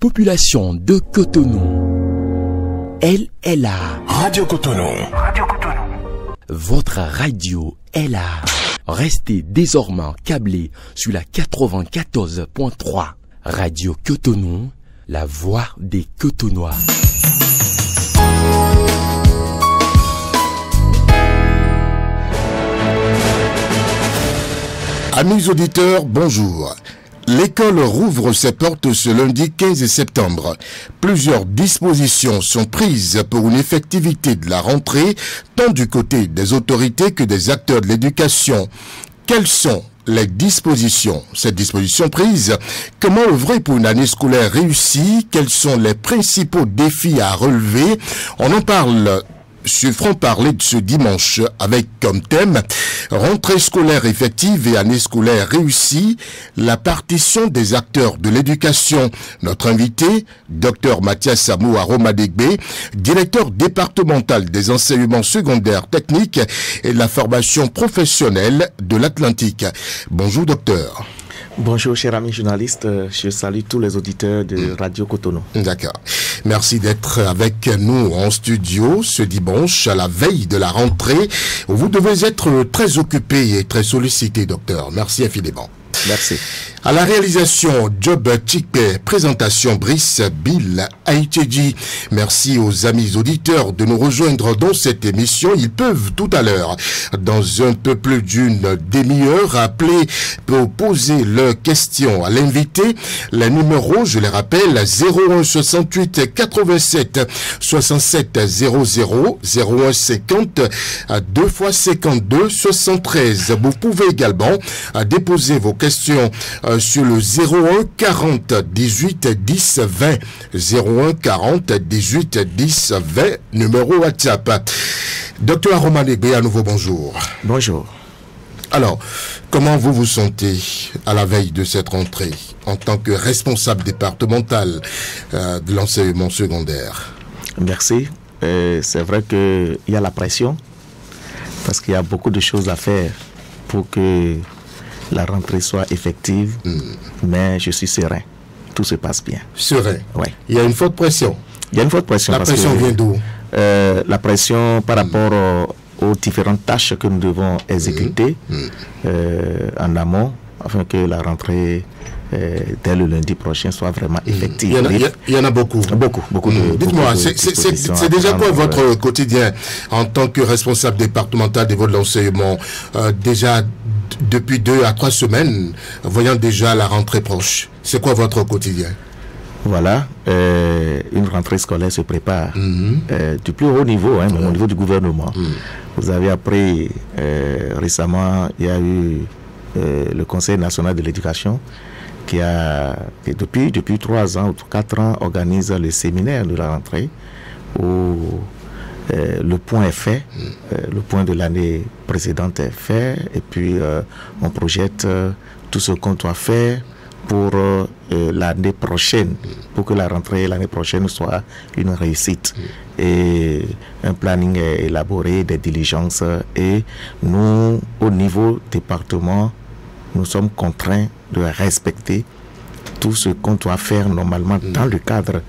population de Cotonou, elle est là. Radio Cotonou. Votre radio est là. Restez désormais câblés sur la 94.3. Radio Cotonou, la voix des Cotonois. Amis auditeurs, bonjour. L'école rouvre ses portes ce lundi 15 septembre. Plusieurs dispositions sont prises pour une effectivité de la rentrée, tant du côté des autorités que des acteurs de l'éducation. Quelles sont les dispositions, ces dispositions prises? Comment œuvrer pour une année scolaire réussie? Quels sont les principaux défis à relever? On en parle sur Franc-Parler de ce dimanche avec comme thème rentrée scolaire effective et année scolaire réussie, la partition des acteurs de l'éducation. Notre invité, Dr Mathias Samou Aromadegbe, directeur départemental des enseignements secondaires techniques et de la formation professionnelle de l'Atlantique. Bonjour docteur. Bonjour chers amis journalistes, je salue tous les auditeurs de Radio Cotonou. D'accord. Merci d'être avec nous en studio ce dimanche à la veille de la rentrée. Vous devez être très occupé et très sollicité, docteur. Merci infiniment. Merci. À la réalisation, Job Chikpe, présentation Brice Bill Aïtedji. Merci aux amis auditeurs de nous rejoindre dans cette émission. Ils peuvent tout à l'heure, dans un peu plus d'une demi-heure, appeler pour poser leurs questions à l'invité. Les numéros, je les rappelle, 01 68 87 67 00, 01 50 2 x 52 73. Vous pouvez également déposer vos questions sur le 01 40 18 10 20 01 40 18 10 20 numéro WhatsApp. Docteur Aromadegbe, à nouveau bonjour. Bonjour. Alors, comment vous vous sentez à la veille de cette rentrée en tant que responsable départemental de l'enseignement secondaire? Merci. C'est vrai qu'il y a la pression parce qu'il y a beaucoup de choses à faire pour que la rentrée soit effective, mais je suis serein. Tout se passe bien. Serein? Oui. Il y a une forte pression? Il y a une forte pression. La pression vient d'où? La pression par rapport aux différentes tâches que nous devons exécuter en amont, afin que la rentrée dès le lundi prochain soit vraiment effective. Il y en a beaucoup. Beaucoup de... Dites-moi, c'est déjà quoi votre quotidien en tant que responsable départemental de l'enseignement? Déjà depuis 2 à 3 semaines, voyant déjà la rentrée proche. C'est quoi votre quotidien? Voilà, une rentrée scolaire se prépare du plus haut niveau, au niveau du gouvernement. Vous avez appris récemment, il y a eu le Conseil national de l'éducation qui depuis 3 ans ou 4 ans organise le séminaire de la rentrée où le point est fait, le point de l'année précédente est fait, et puis on projette tout ce qu'on doit faire pour l'année prochaine, pour que la rentrée l'année prochaine soit une réussite. Et un planning est élaboré, des diligences, et nous, au niveau département, nous sommes contraints de respecter tout ce qu'on doit faire normalement dans le cadre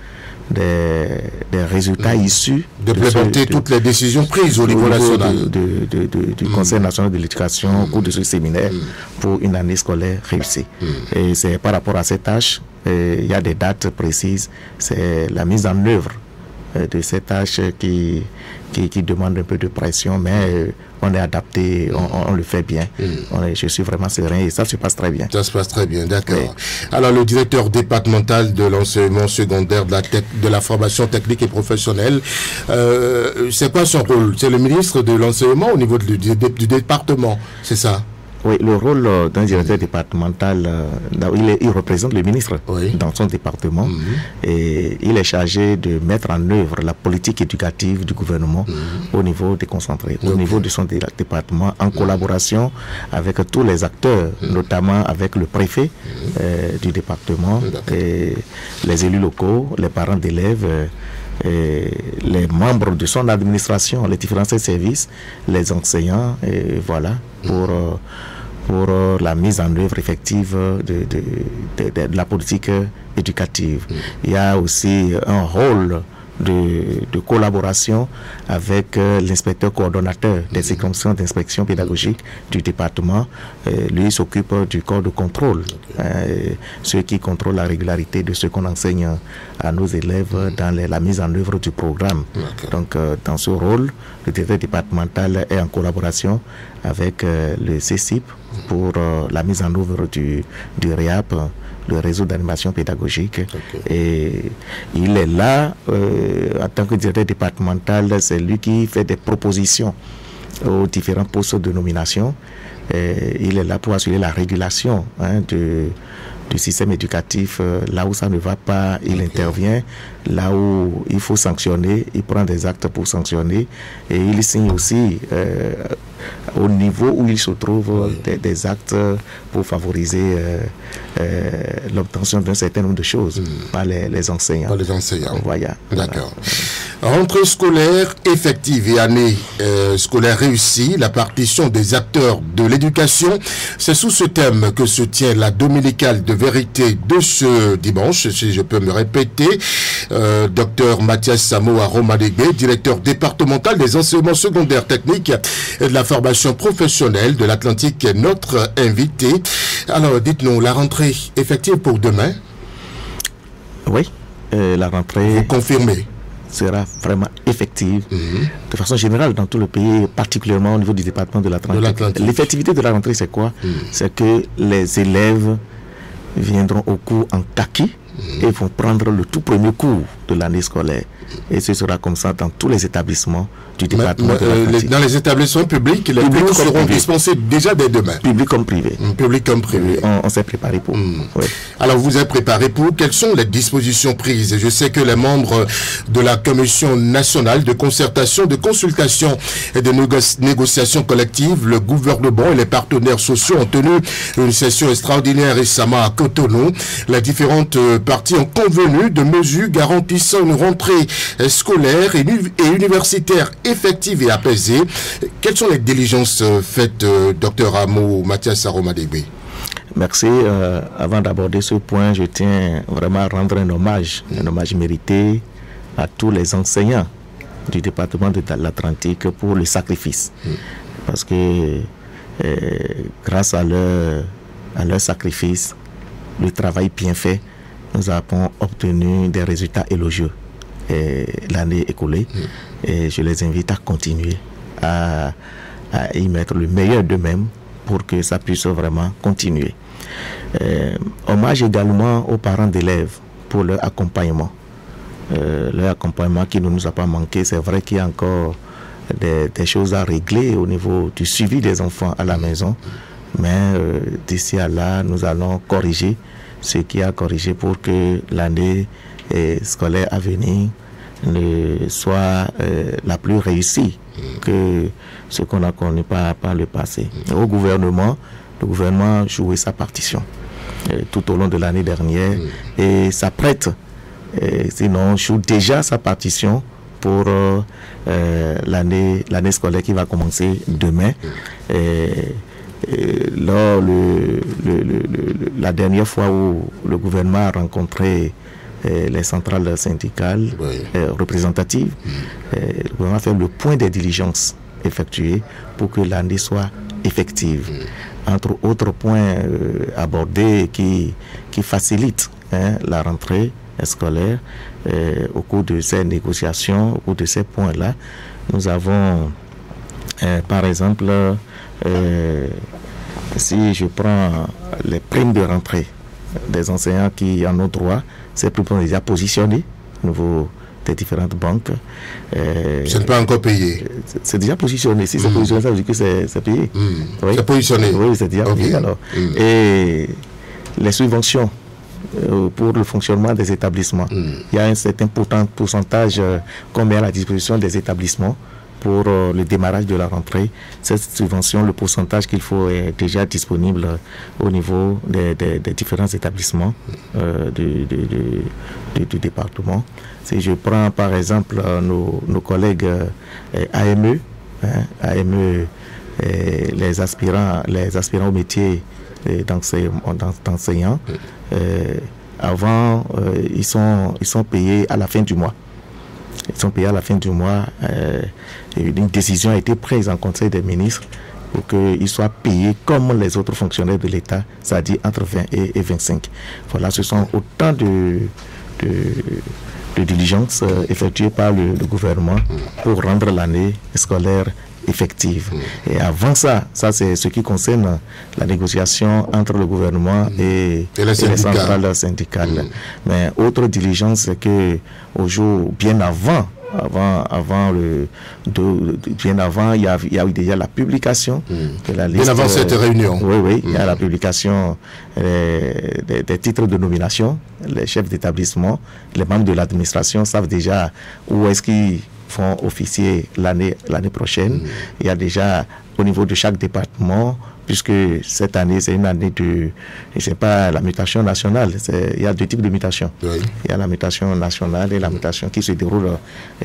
des résultats issus d'implémenter toutes les décisions prises au niveau national du Conseil national de l'éducation au cours de ce séminaire pour une année scolaire réussie. Et c'est par rapport à ces tâches, il y a des dates précises, c'est la mise en œuvre de ces tâches qui demandent un peu de pression, mais on est adapté, on le fait bien. Je suis vraiment serein et ça se passe très bien. Ça se passe très bien, d'accord. Oui. Alors, le directeur départemental de l'enseignement secondaire, de la formation technique et professionnelle, c'est quoi son rôle? C'est le ministre de l'enseignement au niveau du département, c'est ça? Oui, le rôle d'un directeur départemental, il représente le ministre dans son département et il est chargé de mettre en œuvre la politique éducative du gouvernement au niveau déconcentré, au niveau de son département, en collaboration avec tous les acteurs, notamment avec le préfet du département, et les élus locaux, les parents d'élèves, les membres de son administration, les différents services, les enseignants, et voilà, pour la mise en œuvre effective de la politique éducative. Il y a aussi un rôle de collaboration avec l'inspecteur coordonnateur des séquences d'inspection pédagogique du département. Lui s'occupe du corps de contrôle, ceux qui contrôlent la régularité de ce qu'on enseigne à nos élèves dans la mise en œuvre du programme. Donc dans ce rôle, le directeur départemental est en collaboration avec le CCIP pour la mise en œuvre du REAP, le réseau d'animation pédagogique. Et il est là en tant que directeur départemental, c'est lui qui fait des propositions aux différents postes de nomination. Il est là pour assurer la régulation du système éducatif. Là où ça ne va pas, il intervient. Là où il faut sanctionner, il prend des actes pour sanctionner. Et il signe aussi au niveau où il se trouve des actes pour favoriser l'obtention d'un certain nombre de choses par les enseignants. Par les enseignants. Voilà. D'accord. Rentrée scolaire effective et année scolaire réussie, la partition des acteurs de l'éducation, c'est sous ce thème que se tient la dominicale de vérité de ce dimanche, si je peux me répéter. Docteur Mathias Samo Aromadegbe, directeur départemental des enseignements secondaires techniques et de la formation professionnelle de l'Atlantique, est notre invité. Alors, dites-nous, la rentrée effective pour demain? Oui, la rentrée... Vous confirmez? Sera vraiment effective de façon générale dans tout le pays, particulièrement au niveau du département de l'Atlantique. L'effectivité de la rentrée, c'est quoi? C'est que les élèves viendront au cours en kaki et vont prendre le tout premier cours de l'année scolaire. Et ce sera comme ça dans tous les établissements du département de l'Atlantique. Dans les établissements publics, les cours seront dispensés déjà dès demain. Public comme privé. Public comme privé. On s'est préparé pour. Oui. Alors, vous êtes préparé pour. Quelles sont les dispositions prises? Je sais que les membres de la Commission nationale de concertation, de consultation et de négociation collective, le gouvernement et les partenaires sociaux ont tenu une session extraordinaire récemment à Cotonou. Les différentes parties ont convenu de mesures garantissant une rentrée scolaire et universitaire effective et apaisée. Quelles sont les diligences faites, docteur Mathias Aromadegbe? Merci. Avant d'aborder ce point, je tiens vraiment à rendre un hommage mérité à tous les enseignants du département de l'Atlantique pour le sacrifice. Parce que grâce à leur sacrifice, le travail bien fait, nous avons obtenu des résultats élogieux l'année écoulée. Et je les invite à continuer à y mettre le meilleur d'eux-mêmes pour que ça puisse vraiment continuer. Hommage également aux parents d'élèves pour leur accompagnement. Leur accompagnement qui ne nous a pas manqué. C'est vrai qu'il y a encore des choses à régler au niveau du suivi des enfants à la maison. Mais d'ici à là, nous allons corriger ce qui a corrigé pour que l'année scolaire à venir ne soit la plus réussie que ce qu'on a connu par le passé. Au gouvernement, le gouvernement jouait sa partition tout au long de l'année dernière et s'apprête, sinon joue déjà sa partition pour l'année scolaire qui va commencer demain. Lors la dernière fois où le gouvernement a rencontré les centrales syndicales représentatives, le gouvernement a fait le point des diligences effectuées pour que l'année soit effective. Entre autres points abordés qui facilitent la rentrée scolaire, au cours de ces négociations, au cours de ces points-là, nous avons par exemple, si je prends les primes de rentrée des enseignants qui en ont droit, ces primes sont déjà positionnées au niveau des différentes banques. Ce n'est pas encore payé. C'est déjà positionné. Si c'est positionné, ça veut dire que c'est payé. Oui. C'est positionné. Oui, c'est déjà payé alors. Et les subventions pour le fonctionnement des établissements, il y a un certain pourcentage qu'on met à la disposition des établissements pour le démarrage de la rentrée. Cette subvention, le pourcentage qu'il faut est déjà disponible au niveau des différents établissements du département. Si je prends par exemple nos collègues AME, les aspirants au métier d'enseignants, Avant, ils sont payés à la fin du mois. Ils sont payés à la fin du mois. Une décision a été prise en Conseil des ministres pour qu'ils soient payés comme les autres fonctionnaires de l'État, c'est-à-dire entre 20 et 25. Voilà, ce sont autant de diligences effectuées par le gouvernement pour rendre l'année scolaire effective. Et avant ça c'est ce qui concerne la négociation entre le gouvernement et les centrales syndicales. Mais autre diligence, c'est que au jour bien avant, il y a eu déjà la publication de la liste. Bien avant cette réunion. Oui, il y a la publication des titres de nomination. Les chefs d'établissement, les membres de l'administration savent déjà où est-ce qu'ils vont officier l'année prochaine. Il y a déjà au niveau de chaque département, puisque cette année c'est une année de, c'est pas la mutation nationale, il y a deux types de mutations. Oui. Il y a la mutation nationale et la mutation qui se déroule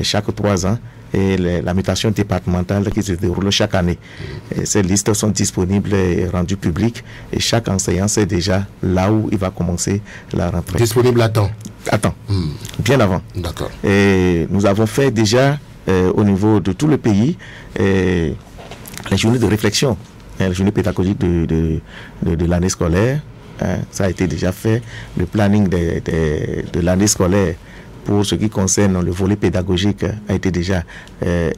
chaque 3 ans, et la mutation départementale qui se déroule chaque année. Et ces listes sont disponibles et rendues publiques, et chaque enseignant sait déjà là où il va commencer la rentrée. Disponible à temps? À temps, bien avant. D'accord. Et nous avons fait déjà au niveau de tout le pays les journées de réflexion, les journées pédagogiques de l'année scolaire. Ça a été déjà fait. Le planning de l'année scolaire pour ce qui concerne le volet pédagogique a été déjà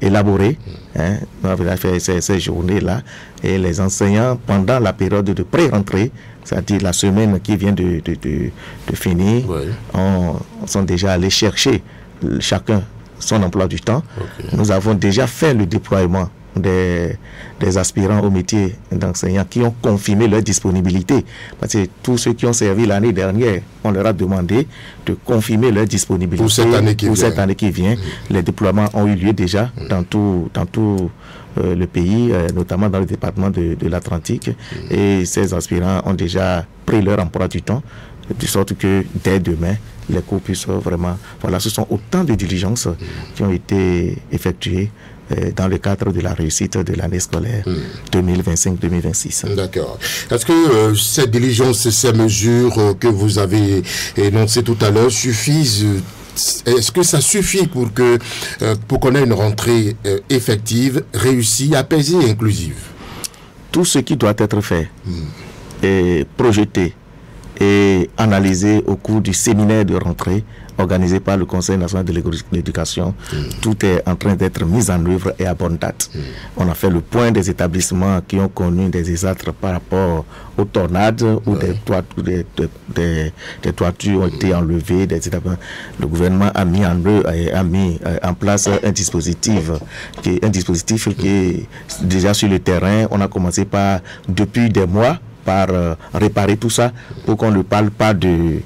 élaboré. On a déjà fait ces journées-là. Et les enseignants, pendant la période de pré-rentrée, c'est-à-dire la semaine qui vient de finir, sont déjà allés chercher chacun son emploi du temps. Nous avons déjà fait le déploiement des aspirants au métier d'enseignant qui ont confirmé leur disponibilité. Parce que tous ceux qui ont servi l'année dernière, on leur a demandé de confirmer leur disponibilité pour cette année qui vient. Les déploiements ont eu lieu déjà dans tout le pays, notamment dans le département de l'Atlantique. Et ces aspirants ont déjà pris leur emploi du temps, de sorte que dès demain, les cours puissent vraiment... Voilà, ce sont autant de diligences qui ont été effectuées dans le cadre de la réussite de l'année scolaire 2025-2026. D'accord. Est-ce que ces diligences et ces mesures que vous avez énoncées tout à l'heure suffisent? Est-ce que ça suffit pour qu'on ait une rentrée effective, réussie, apaisée et inclusive? Tout ce qui doit être fait est projeté et analysé au cours du séminaire de rentrée organisé par le Conseil national de l'éducation. Tout est en train d'être mis en œuvre et à bonne date. On a fait le point des établissements qui ont connu des désastres par rapport aux tornades où des toitures ont été enlevées. Le gouvernement a mis en place un dispositif qui est déjà sur le terrain. On a commencé depuis des mois par réparer tout ça pour qu'on ne parle pas de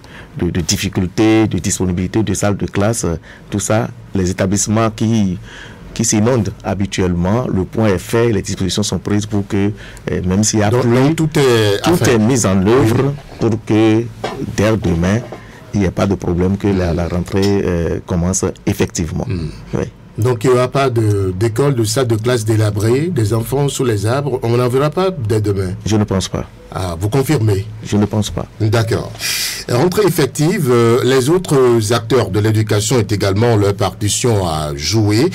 difficultés, de disponibilité de salles de classe, tout ça. Les établissements qui s'inondent habituellement, le point est fait, les dispositions sont prises pour que, même s'il y a plus, tout est mis en œuvre pour que dès demain, il n'y ait pas de problème, que la rentrée commence effectivement. Oui. Donc il n'y aura pas d'école, de salle de classe délabrée, des enfants sous les arbres, on n'en verra pas dès demain? Je ne pense pas. Ah, vous confirmez? Je ne pense pas. D'accord. Rentrée effective, les autres acteurs de l'éducation ont également leur partition à jouer.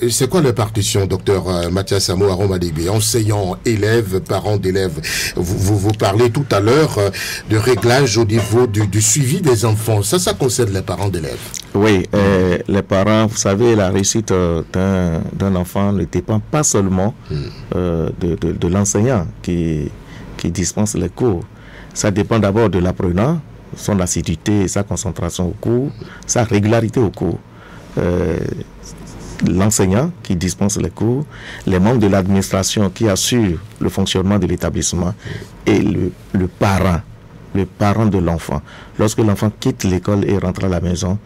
C'est quoi leur partition, docteur Mathias Amo Aromadébé? Enseignants, élèves, parents d'élèves. Vous parlez tout à l'heure de réglage au niveau du suivi des enfants. Ça concerne les parents d'élèves? Oui, les parents, vous savez, la réussite d'un enfant ne dépend pas seulement de l'enseignant qui dispense les cours. Ça dépend d'abord de l'apprenant, son assiduité, sa concentration au cours, sa régularité au cours. L'enseignant qui dispense les cours, les membres de l'administration qui assurent le fonctionnement de l'établissement et le parent de l'enfant. Lorsque l'enfant quitte l'école et rentre à la maison,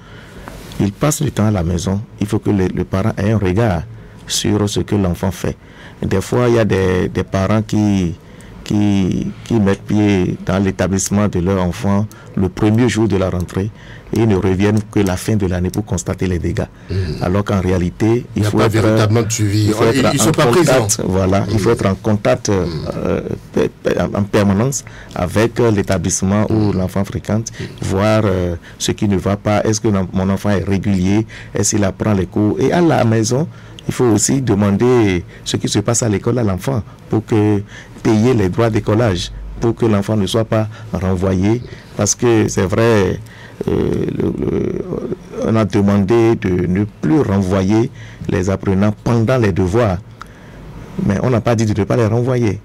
il passe du temps à la maison. Il faut que le parent ait un regard sur ce que l'enfant fait. Des fois, il y a des parents qui qui mettent pied dans l'établissement de leur enfant le premier jour de la rentrée et ils ne reviennent que la fin de l'année pour constater les dégâts. Alors qu'en réalité, il faut être véritablement suivi. Ils sont pas présents. Voilà, il faut être en contact en permanence avec l'établissement où l'enfant fréquente, voir ce qui ne va pas. Est-ce que mon enfant est régulier? Est-ce qu'il apprend les cours? Et à la maison, il faut aussi demander ce qui se passe à l'école à l'enfant pour que payer les droits d'écolage, pour que l'enfant ne soit pas renvoyé. Parce que c'est vrai, on a demandé de ne plus renvoyer les apprenants pendant les devoirs. Mais on n'a pas dit de ne pas les renvoyer.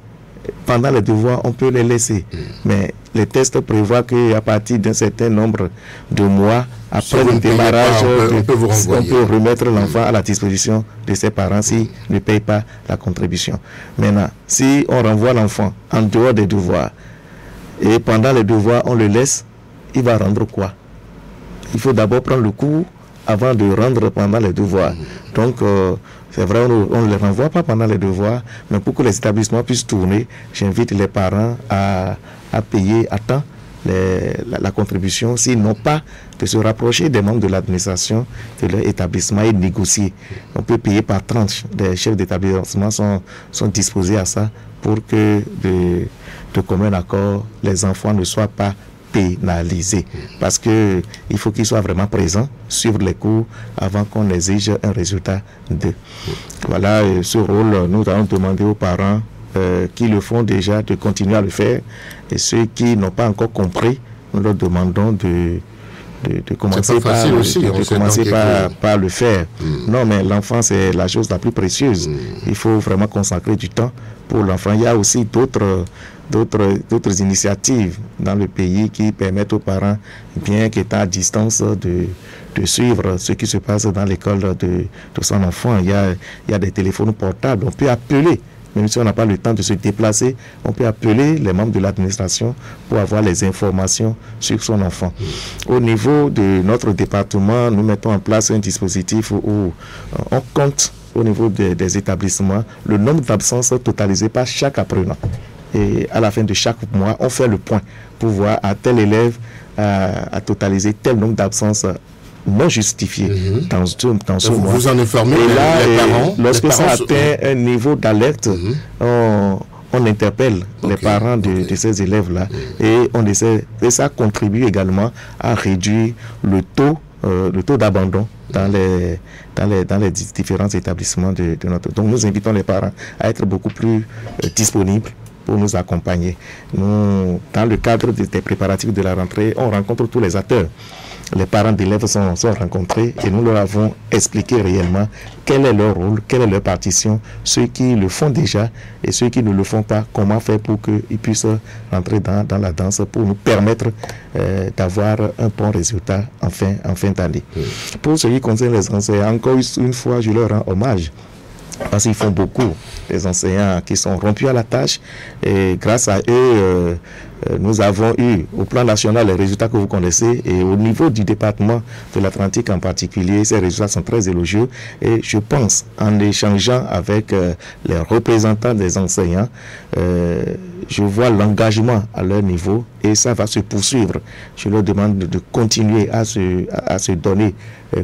Pendant les devoirs, on peut les laisser. Mais les tests prévoient qu'à partir d'un certain nombre de mois, après le démarrage, on peut remettre l'enfant à la disposition de ses parents s'il ne paye pas la contribution. Maintenant, si on renvoie l'enfant en dehors des devoirs et pendant les devoirs, on le laisse, il va rendre quoi? Il faut d'abord prendre le cours avant de rendre pendant les devoirs. Donc, c'est vrai, on ne les renvoie pas pendant les devoirs, mais pour que les établissements puissent tourner, j'invite les parents à payer à temps la contribution, s'ils n'ont pas, de se rapprocher des membres de l'administration de leur établissement et négocier. On peut payer par tranche. Les chefs d'établissement sont disposés à ça pour que de commun accord, les enfants ne soient pas pénalisés. Parce qu'il faut qu'ils soient vraiment présents, suivre les cours avant qu'on exige un résultat d'eux. Voilà, ce rôle, nous allons demander aux parents qui le font déjà de continuer à le faire, et ceux qui n'ont pas encore compris, nous leur demandons de commencer par le faire. Non, mais l'enfant, c'est la chose la plus précieuse. Il faut vraiment consacrer du temps pour l'enfant. Il y a aussi d'autres initiatives dans le pays qui permettent aux parents, bien qu'étant à distance, de suivre ce qui se passe dans l'école de son enfant. Il y a des téléphones portables. On peut appeler. Même si on n'a pas le temps de se déplacer, on peut appeler les membres de l'administration pour avoir les informations sur son enfant. Au niveau de notre département, nous mettons en place un dispositif où on compte au niveau des établissements le nombre d'absences totalisées par chaque apprenant. Et à la fin de chaque mois, on fait le point pour voir à tel élève à totaliser tel nombre d'absences non justifié dans ce mois. Vous en informez les parents. Lorsque ça atteint un niveau d'alerte, on interpelle les parents de ces élèves-là et on essaie, et ça contribue également à réduire le taux d'abandon dans les différents établissements de notre. Donc nous invitons les parents à être beaucoup plus disponibles pour nous accompagner. Nous, dans le cadre des préparatifs de la rentrée, on rencontre tous les acteurs. Les parents d'élèves sont rencontrés et nous leur avons expliqué réellement quel est leur rôle, quelle est leur partition, ceux qui le font déjà et ceux qui ne le font pas, comment faire pour qu'ils puissent rentrer dans la danse pour nous permettre d'avoir un bon résultat en fin d'année. Pour ce qui concerne les enseignants, encore une fois, je leur rends hommage. Parce qu'ils font beaucoup, les enseignants qui sont rompus à la tâche, et grâce à eux, nous avons eu au plan national les résultats que vous connaissez, et au niveau du département de l'Atlantique en particulier, ces résultats sont très élogieux, et je pense, en échangeant avec les représentants des enseignants, je vois l'engagement à leur niveau, et ça va se poursuivre. Je leur demande de continuer à se donner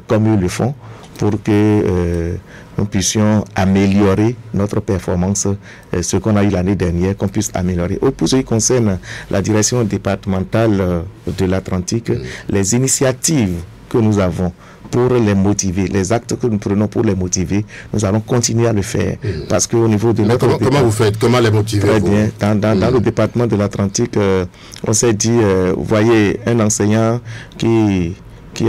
comme ils le font, pour que nous puissions améliorer notre performance, ce qu'on a eu l'année dernière, qu'on puisse améliorer. Pour ce qui concerne la direction départementale de l'Atlantique, les initiatives que nous avons pour les motiver, les actes que nous prenons pour les motiver, nous allons continuer à le faire. Parce qu'au niveau de notre comment vous faites? Comment les motiver? Très bien. Dans le département de l'Atlantique, on s'est dit, vous voyez, un enseignant qui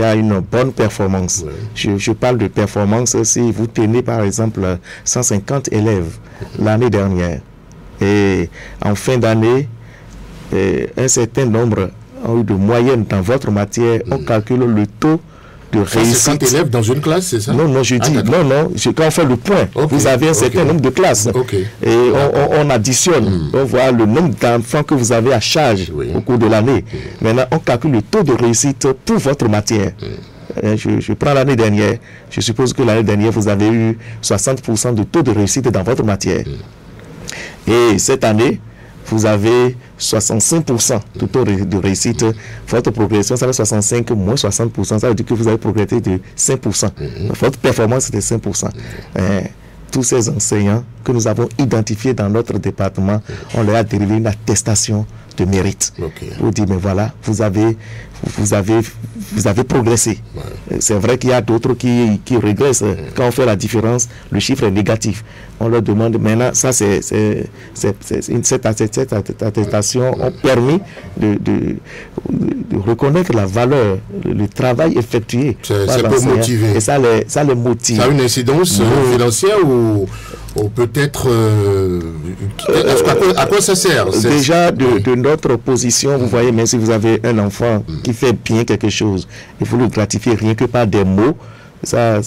a une bonne performance. Je parle de performance si vous tenez par exemple 150 élèves l'année dernière et en fin d'année, un certain nombre ont eu de moyenne dans votre matière, on calcule le taux de réussite. 50 élèves dans une classe, c'est ça? Non, je dis, quand on fait le point, vous avez un certain nombre de classes. Et on additionne, on voit le nombre d'enfants que vous avez à charge au cours de l'année. Maintenant, on calcule le taux de réussite pour votre matière. Je prends l'année dernière, je suppose que l'année dernière, vous avez eu 60% de taux de réussite dans votre matière. Et cette année, vous avez 65% de taux de réussite. Votre progression, ça fait 65 moins 60%, ça veut dire que vous avez progressé de 5%. Votre performance, c'est de 5%. Tous ces enseignants que nous avons identifiés dans notre département, on leur a dérivé une attestation de mérite. Pour dire, mais voilà, vous avez progressé. C'est vrai qu'il y a d'autres qui régressent. Quand on fait la différence, le chiffre est négatif. On leur demande maintenant, ça cette attestation a permis de reconnaître la valeur, le travail effectué. C'est pour motiver. Et ça les motive. Ça a une incidence financière ou peut-être à quoi ça sert? Déjà de notre position, vous voyez, même si vous avez un enfant qui fait bien quelque chose, et vous le gratifiez rien que par des mots, ça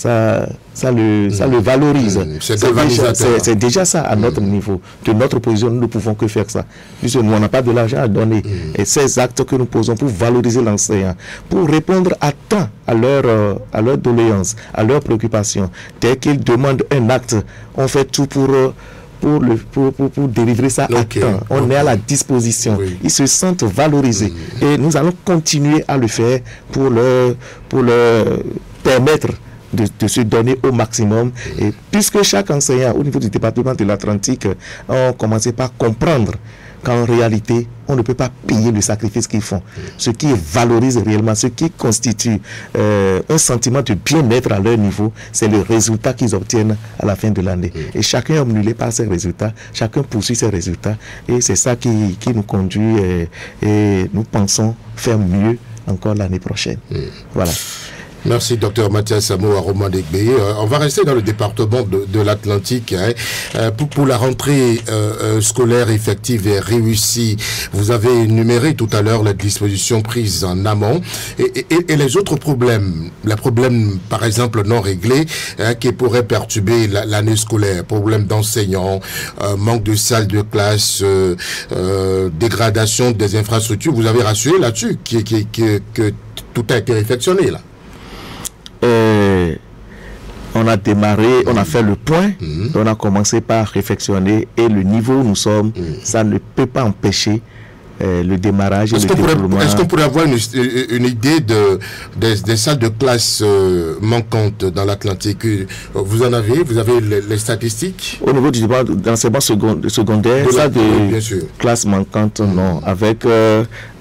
le valorise. C'est déjà ça à notre niveau. De notre position, nous ne pouvons que faire ça. Puisque nous, on n'a pas de l'argent à donner. Et ces actes que nous posons pour valoriser l'enseignant, pour répondre à temps à leur doléance, à leurs préoccupations. Dès qu'ils demandent un acte, on fait tout pour délivrer ça à temps. On est à la disposition. Ils se sentent valorisés. Et nous allons continuer à le faire pour leur permettre de se donner au maximum. Et puisque chaque enseignant au niveau du département de l'Atlantique a commencé par comprendre qu'en réalité, on ne peut pas payer le sacrifice qu'ils font. Ce qui valorise réellement, ce qui constitue un sentiment de bien-être à leur niveau, c'est le résultat qu'ils obtiennent à la fin de l'année. Et chacun est omnulé par ses résultats, chacun poursuit ses résultats. Et c'est ça qui nous conduit et nous pensons faire mieux encore l'année prochaine. Voilà. Merci, Dr Mathias Samoa Romandegbe. On va rester dans le département de l'Atlantique. Pour la rentrée scolaire effective et réussie, vous avez énuméré tout à l'heure les dispositions prises en amont et les autres problèmes. Les problèmes, par exemple, non réglés qui pourraient perturber l'année scolaire. Problèmes d'enseignants, manque de salles de classe, dégradation des infrastructures. Vous avez rassuré là-dessus que tout a été réflexionné là. On a démarré, on a fait le point, on a commencé par réflexionner et le niveau où nous sommes, ça ne peut pas empêcher le démarrage et le développement. Est-ce qu'on pourrait avoir une idée des salles de classe manquantes dans l'Atlantique? Vous avez les statistiques? Au niveau du département d'enseignement secondaire, salles de classe manquantes, non. Avec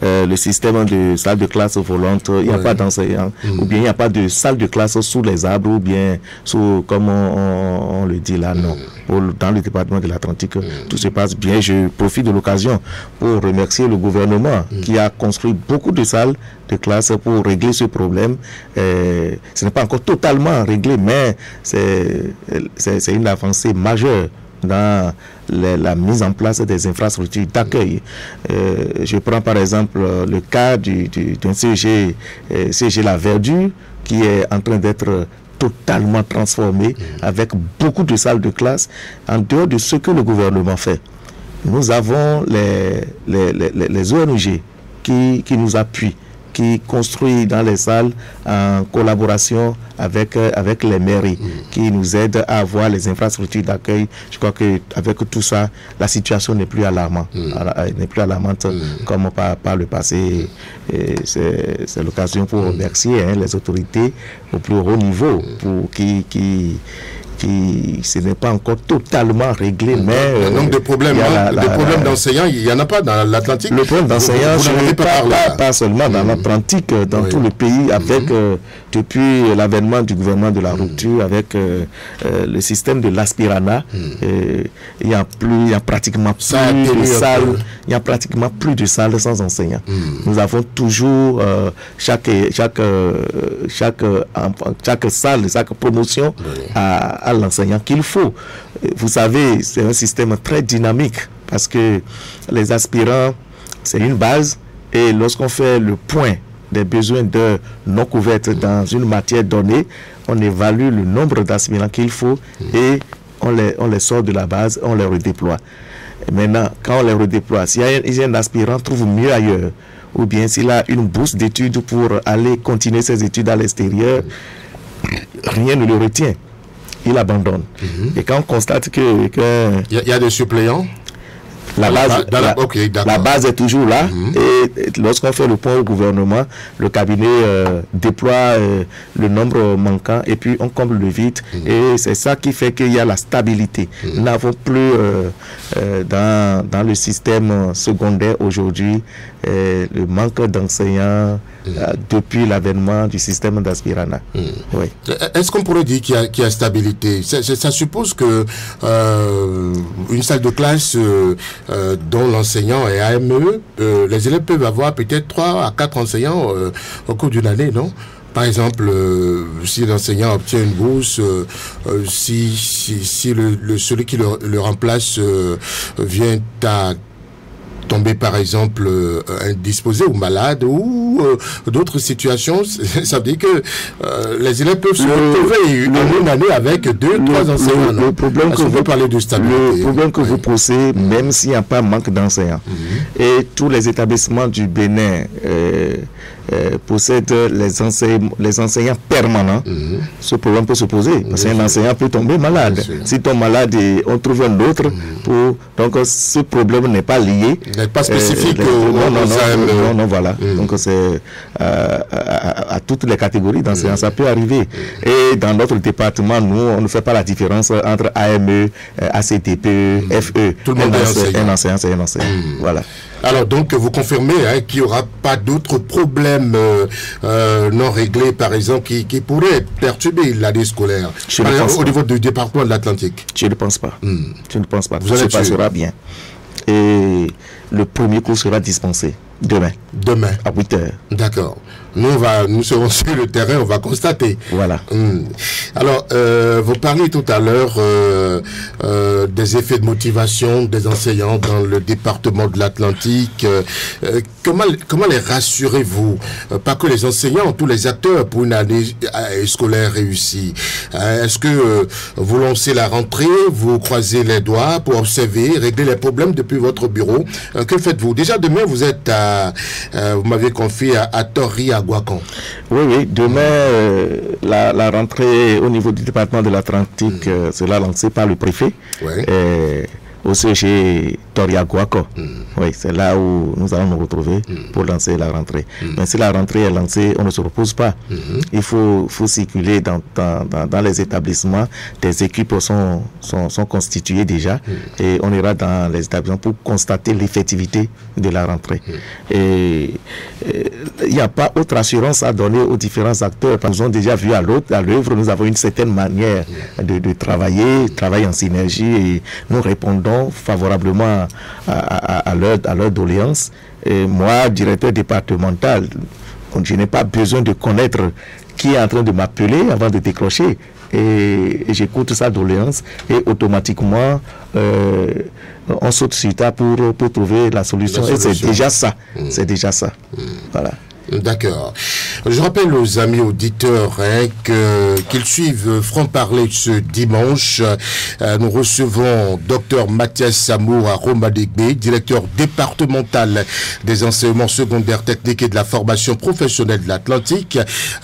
le système de salles de classe volantes, il n'y a pas d'enseignants, ou bien il n'y a pas de salle de classe sous les arbres, ou bien sous, comme on le dit là, non. Dans le département de l'Atlantique, tout se passe bien. Je profite de l'occasion pour remercier le gouvernement qui a construit beaucoup de salles de classe pour régler ce problème. Ce n'est pas encore totalement réglé, mais c'est une avancée majeure dans la mise en place des infrastructures d'accueil. Je prends par exemple le cas d'un CG La Verdure qui est en train d'être totalement transformé avec beaucoup de salles de classe en dehors de ce que le gouvernement fait. Nous avons les ONG qui nous appuient, qui construisent dans les salles en collaboration avec les mairies, qui nous aident à avoir les infrastructures d'accueil. Je crois qu'avec tout ça, la situation n'est plus alarmante, comme par le passé. C'est l'occasion pour remercier les autorités au plus haut niveau pour ce n'est pas encore totalement réglé, mais donc des problèmes d'enseignants, il n'y en a pas dans l'Atlantique. Le problème d'enseignants, ce n'est pas seulement dans l'Atlantique, dans tout le pays, avec depuis l'avènement du gouvernement de la rupture, avec le système de l'aspirana, il y a pratiquement plus de salles sans enseignants. Nous avons toujours chaque salle, chaque promotion à l'enseignant qu'il faut. Vous savez, c'est un système très dynamique parce que les aspirants, c'est une base, et lorsqu'on fait le point des besoins de non couvertes dans une matière donnée, on évalue le nombre d'aspirants qu'il faut et on les sort de la base, on les redéploie. Et maintenant, quand on les redéploie, s'il y a un aspirant trouve mieux ailleurs, ou bien s'il a une bourse d'études pour aller continuer ses études à l'extérieur, rien ne le retient. Il abandonne. Et quand on constate que il y a des suppléants, La base est toujours là. Et lorsqu'on fait le point au gouvernement, le cabinet déploie le nombre manquant et puis on comble le vide. Et c'est ça qui fait qu'il y a la stabilité. Nous n'avons plus dans le système secondaire aujourd'hui le manque d'enseignants depuis l'avènement du système d'Aspirana. Oui. Est-ce qu'on pourrait dire qu'il y a stabilité? Ça suppose que une salle de classe dont l'enseignant est AME, les élèves peuvent avoir peut-être 3 à 4 enseignants au cours d'une année, non? Par exemple, si l'enseignant obtient une bourse, si celui qui le remplace vient à tomber par exemple indisposé ou malade ou d'autres situations, ça veut dire que les élèves peuvent se retrouver une année avec 2, 3 enseignants. Le problème que vous parlez de stabilité, le problème que vous posez, même s'il n'y a pas manque d'enseignants, et tous les établissements du Bénin possèdent les enseignants permanents, ce problème peut se poser. Parce qu'un enseignant peut tomber malade. S'il tombe malade, on trouve un autre pour... Donc ce problème n'est pas lié. N'est pas spécifique non, voilà. Donc c'est à toutes les catégories d'enseignants, ça peut arriver. Et dans notre département, nous, on ne fait pas la différence entre AME, ACTP, FE. Tout le monde est un enseignant, c'est un enseignant. Voilà. Alors donc vous confirmez qu'il n'y aura pas d'autres problèmes non réglés, par exemple, qui pourraient perturber l'année scolaire au niveau du département de l'Atlantique? Je ne pense pas. Je ne pense pas. Tout se passera bien. Et le premier cours sera dispensé demain. Demain. À 8h. D'accord. Nous serons sur le terrain, on va constater. Voilà. Alors, vous parliez tout à l'heure des effets de motivation des enseignants dans le département de l'Atlantique. Comment les rassurez-vous? Pas que les enseignants, tous les acteurs pour une année scolaire réussie. Est-ce que vous lancez la rentrée, vous croisez les doigts pour observer, régler les problèmes depuis votre bureau? Que faites-vous? Déjà demain, vous êtes vous m'avez confié à Tori, à Guacan. Oui, demain, la rentrée au niveau du département de l'Atlantique sera lancée par le préfet. Au CG Toriaguaco. Oui, c'est là où nous allons nous retrouver pour lancer la rentrée. Mais si la rentrée est lancée, on ne se repose pas. Il faut circuler dans les établissements. Des équipes sont constituées déjà et on ira dans les établissements pour constater l'effectivité de la rentrée. Et il n'y a pas autre assurance à donner aux différents acteurs. Nous avons déjà vu à l'œuvre, nous avons une certaine manière de travailler en synergie et nous répondons favorablement à leur doléance. Et moi, directeur départemental, je n'ai pas besoin de connaître qui est en train de m'appeler avant de décrocher. Et j'écoute sa doléance et automatiquement on saute sur ça pour trouver la solution. Et c'est déjà ça. C'est déjà ça. Voilà. D'accord. Je rappelle aux amis auditeurs qu'ils suivent Franc-Parler ce dimanche. Nous recevons Dr Mathias Samour à Romadegbe, directeur départemental des enseignements secondaires techniques et de la formation professionnelle de l'Atlantique,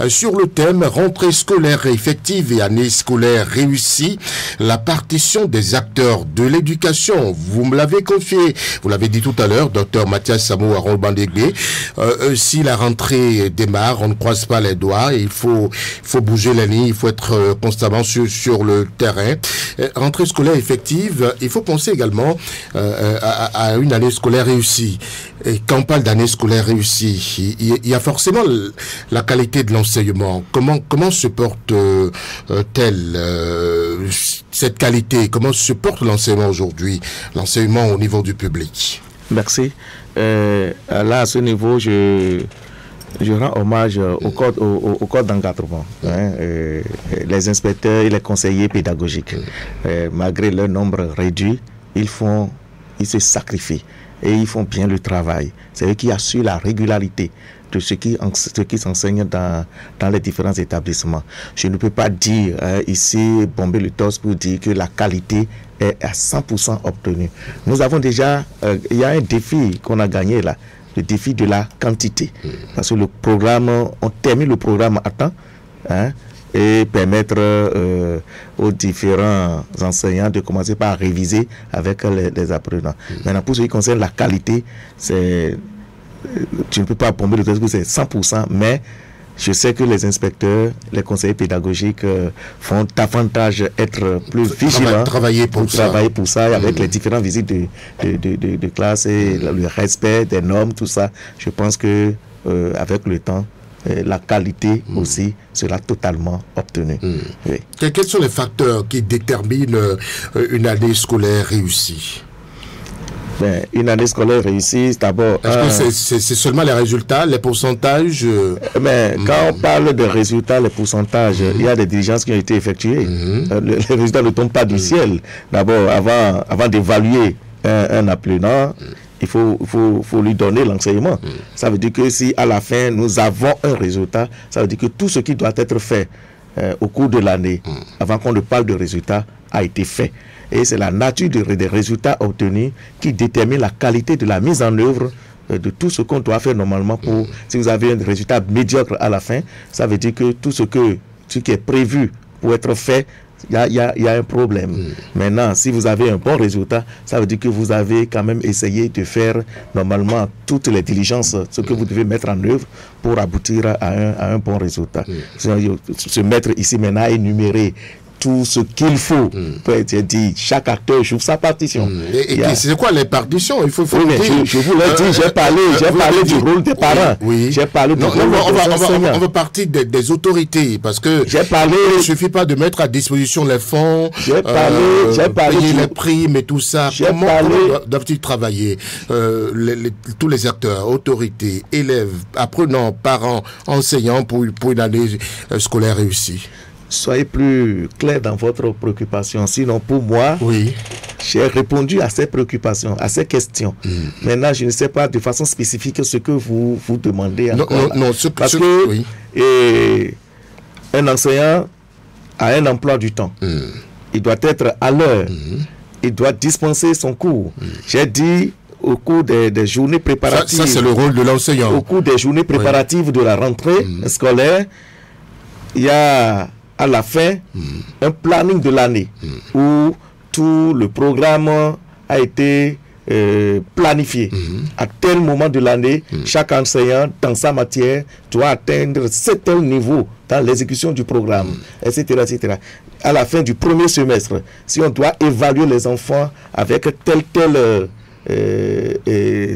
sur le thème rentrée scolaire effective et année scolaire réussie, la partition des acteurs de l'éducation. Vous me l'avez confié, vous l'avez dit tout à l'heure, Dr Mathias Samour à Romadegbe. Si la rentrée démarre, on ne croise pas les doigts, il faut bouger la ligne, il faut être constamment sur le terrain. Rentrée scolaire effective, il faut penser également à une année scolaire réussie. Et quand on parle d'année scolaire réussie, il y a forcément la qualité de l'enseignement. Comment se porte-t-elle cette qualité? Comment se porte l'enseignement aujourd'hui, l'enseignement au niveau du public? Merci. Là, à ce niveau, je rends hommage au code d'encadrement, les inspecteurs et les conseillers pédagogiques. Malgré leur nombre réduit, ils se sacrifient et ils font bien le travail. C'est eux qui assurent la régularité de ce qui s'enseigne dans les différents établissements. Je ne peux pas dire ici, bomber le torse pour dire que la qualité est à 100% obtenue. Nous avons déjà, il y a un défi qu'on a gagné là, le défi de la quantité. Parce que on termine le programme à temps, et permettre aux différents enseignants de commencer par réviser avec les apprenants. Maintenant, pour ce qui concerne la qualité, tu ne peux pas bomber le test que c'est 100%, mais je sais que les inspecteurs, les conseillers pédagogiques font davantage être plus vigilants, travailler pour ça avec les différentes visites de classe et le respect des normes, tout ça. Je pense que avec le temps, la qualité aussi sera totalement obtenue. Oui. Quels sont les facteurs qui déterminent une année scolaire réussie? Une année scolaire réussie, d'abord... Est-ce que c'est seulement les résultats, les pourcentages Mais quand on parle de résultats, les pourcentages, il y a des diligences qui ont été effectuées. Les résultats ne tombent pas du ciel. D'abord, avant d'évaluer un apprenant, il faut lui donner l'enseignement. Ça veut dire que si à la fin, nous avons un résultat, ça veut dire que tout ce qui doit être fait au cours de l'année, avant qu'on ne parle de résultats, a été fait. Et c'est la nature des résultats obtenus qui détermine la qualité de la mise en œuvre de tout ce qu'on doit faire normalement pour... Si vous avez un résultat médiocre à la fin, ça veut dire que tout ce qui est prévu pour être fait, il y a un problème. Maintenant, si vous avez un bon résultat, ça veut dire que vous avez quand même essayé de faire normalement toutes les diligences, ce que vous devez mettre en œuvre pour aboutir à un bon résultat. Se mettre ici maintenant à énumérer tout ce qu'il faut. Dit, chaque acteur joue sa partition. Et c'est quoi les partitions? Il faut je vous l'ai dit, j'ai parlé du rôle des parents. J'ai parlé du rôle des enseignants. On va partir des autorités, parce que il ne suffit pas de mettre à disposition les fonds, payer les primes et tout ça. Comment doivent-ils travailler tous les acteurs, autorités, élèves, apprenants, parents, enseignants pour une année scolaire réussie? Soyez plus clair dans votre préoccupation. Sinon, pour moi, j'ai répondu à ces préoccupations, à ces questions. Maintenant, je ne sais pas de façon spécifique ce que vous demandez encore. Parce que un enseignant a un emploi du temps. Il doit être à l'heure. Il doit dispenser son cours. J'ai dit au cours des journées préparatives. Ça, c'est le rôle de l'enseignant. Au cours des journées préparatives de la rentrée scolaire, il y a à la fin un planning de l'année où tout le programme a été planifié. À tel moment de l'année, chaque enseignant dans sa matière doit atteindre tel niveau dans l'exécution du programme, etc., etc. À la fin du premier semestre, si on doit évaluer les enfants avec tel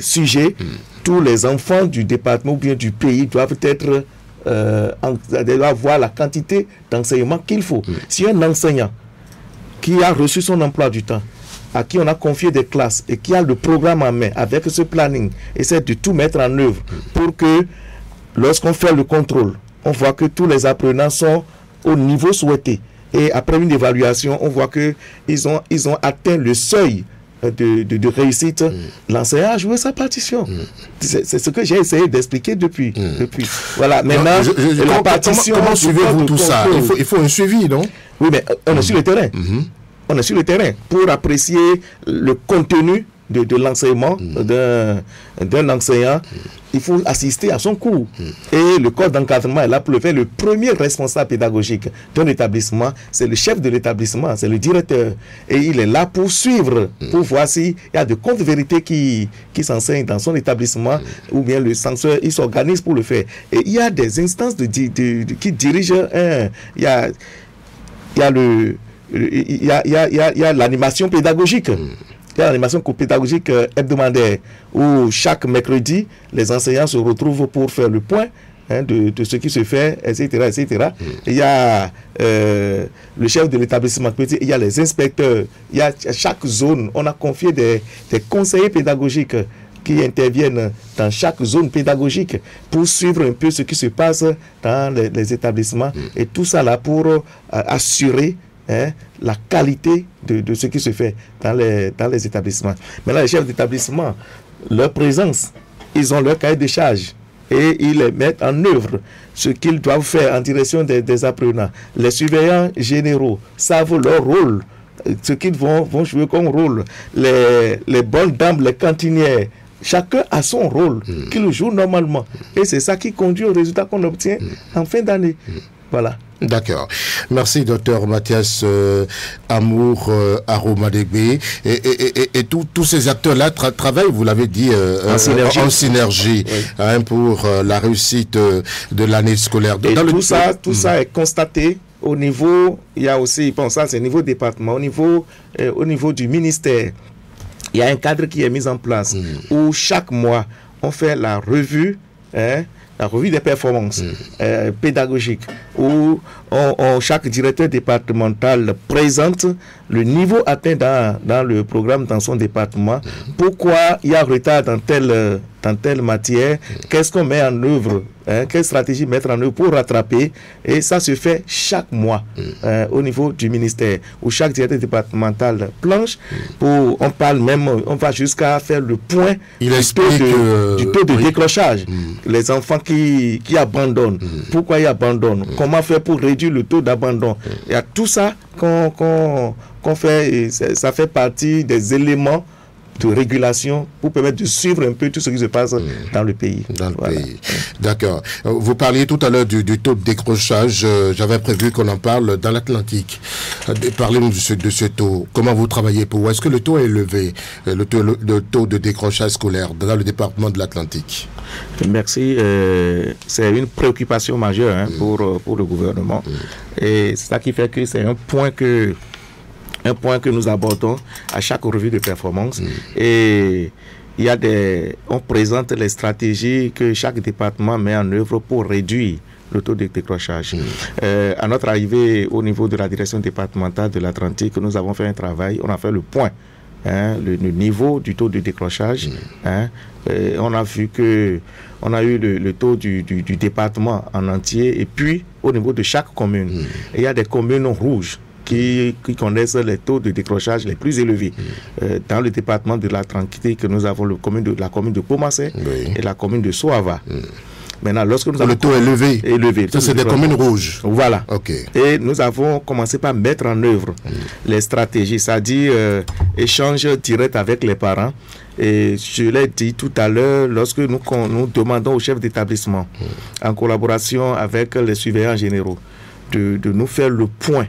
sujet, tous les enfants du département ou bien du pays doivent être avoir la quantité d'enseignement qu'il faut. Si un enseignant qui a reçu son emploi du temps, à qui on a confié des classes et qui a le programme en main avec ce planning, essaie de tout mettre en œuvre pour que lorsqu'on fait le contrôle, on voit que tous les apprenants sont au niveau souhaité. Et après une évaluation, on voit qu'ils ont atteint le seuil de réussite. L'enseignant a joué sa partition. C'est ce que j'ai essayé d'expliquer depuis. Voilà, maintenant, la partition... Comment suivez-vous tout ça? Il faut un suivi, non? Oui, mais on est sur le terrain. On est sur le terrain pour apprécier le contenu de l'enseignement d'un enseignant. Il faut assister à son cours. Et le corps d'encadrement est là pour le faire. Le premier responsable pédagogique d'un établissement, c'est le chef de l'établissement, c'est le directeur. Et il est là pour suivre, pour voir s'il y a de comptes vérités qui s'enseignent dans son établissement, ou bien le censeur, il s'organise pour le faire. Et il y a des instances qui dirigent il y a l'animation pédagogique. Il y a l'animation pédagogique hebdomadaire où chaque mercredi, les enseignants se retrouvent pour faire le point de ce qui se fait, etc. etc. Il y a le chef de l'établissement, il y a les inspecteurs, il y a chaque zone, on a confié des conseillers pédagogiques qui interviennent dans chaque zone pédagogique pour suivre un peu ce qui se passe dans les établissements. Et tout ça là pour assurer la qualité de ce qui se fait dans les établissements. Maintenant, les chefs d'établissement, leur présence, ils ont leur cahier de charges et ils les mettent en œuvre ce qu'ils doivent faire en direction des apprenants. Les surveillants généraux savent leur rôle, ce qu'ils vont jouer comme rôle. Les bonnes dames, les cantinières, chacun a son rôle qu'il joue normalement. Et c'est ça qui conduit au résultat qu'on obtient en fin d'année. Voilà. D'accord. Merci, docteur Mathias Amour Aromadegbe. Et tous ces acteurs-là travaillent, vous l'avez dit, en synergie oui. Pour la réussite de l'année scolaire. Et tout ça est constaté au niveau, il y a aussi, bon, ça c'est au niveau département, au niveau du ministère. Il y a un cadre qui est mis en place où chaque mois, on fait la revue des performances pédagogiques, où chaque directeur départemental présente le niveau atteint dans le programme dans son département, pourquoi il y a retard dans telle matière, qu'est-ce qu'on met en œuvre, quelle stratégie mettre en œuvre pour rattraper, et ça se fait chaque mois au niveau du ministère, où chaque directeur départemental planche, on va jusqu'à faire le point du taux de décrochage, les enfants qui abandonnent, pourquoi ils abandonnent, comment faire pour réduire le taux d'abandon. Il y a tout ça qu'on fait, et ça fait partie des éléments de régulation pour permettre de suivre un peu tout ce qui se passe dans le pays. D'accord. Vous parliez tout à l'heure du taux de décrochage. J'avais prévu qu'on en parle dans l'Atlantique. Parlez-nous de ce taux. Comment vous travaillez pour? Est-ce que le taux est élevé, le taux de décrochage scolaire dans le département de l'Atlantique? Merci. C'est une préoccupation majeure pour le gouvernement. Et c'est ça qui fait que c'est un point que nous abordons à chaque revue de performance. Et on présente les stratégies que chaque département met en œuvre pour réduire le taux de décrochage. À notre arrivée au niveau de la direction départementale de l'Atlantique, nous avons fait un travail, on a fait le point, le niveau du taux de décrochage. On a vu que on a eu le taux du département en entier, et puis au niveau de chaque commune. Il y a des communes rouges qui connaissent les taux de décrochage les plus élevés. Dans le département de l'Atlantique, nous avons la commune de Pomassé et la commune de Soava. Maintenant, lorsque nous avons le taux est élevé. Ça, c'est des communes rouges. Voilà. Okay. Et nous avons commencé par mettre en œuvre les stratégies, c'est-à-dire échange direct avec les parents. Et je l'ai dit tout à l'heure, lorsque nous demandons au chef d'établissement, en collaboration avec les surveillants généraux, de nous faire le point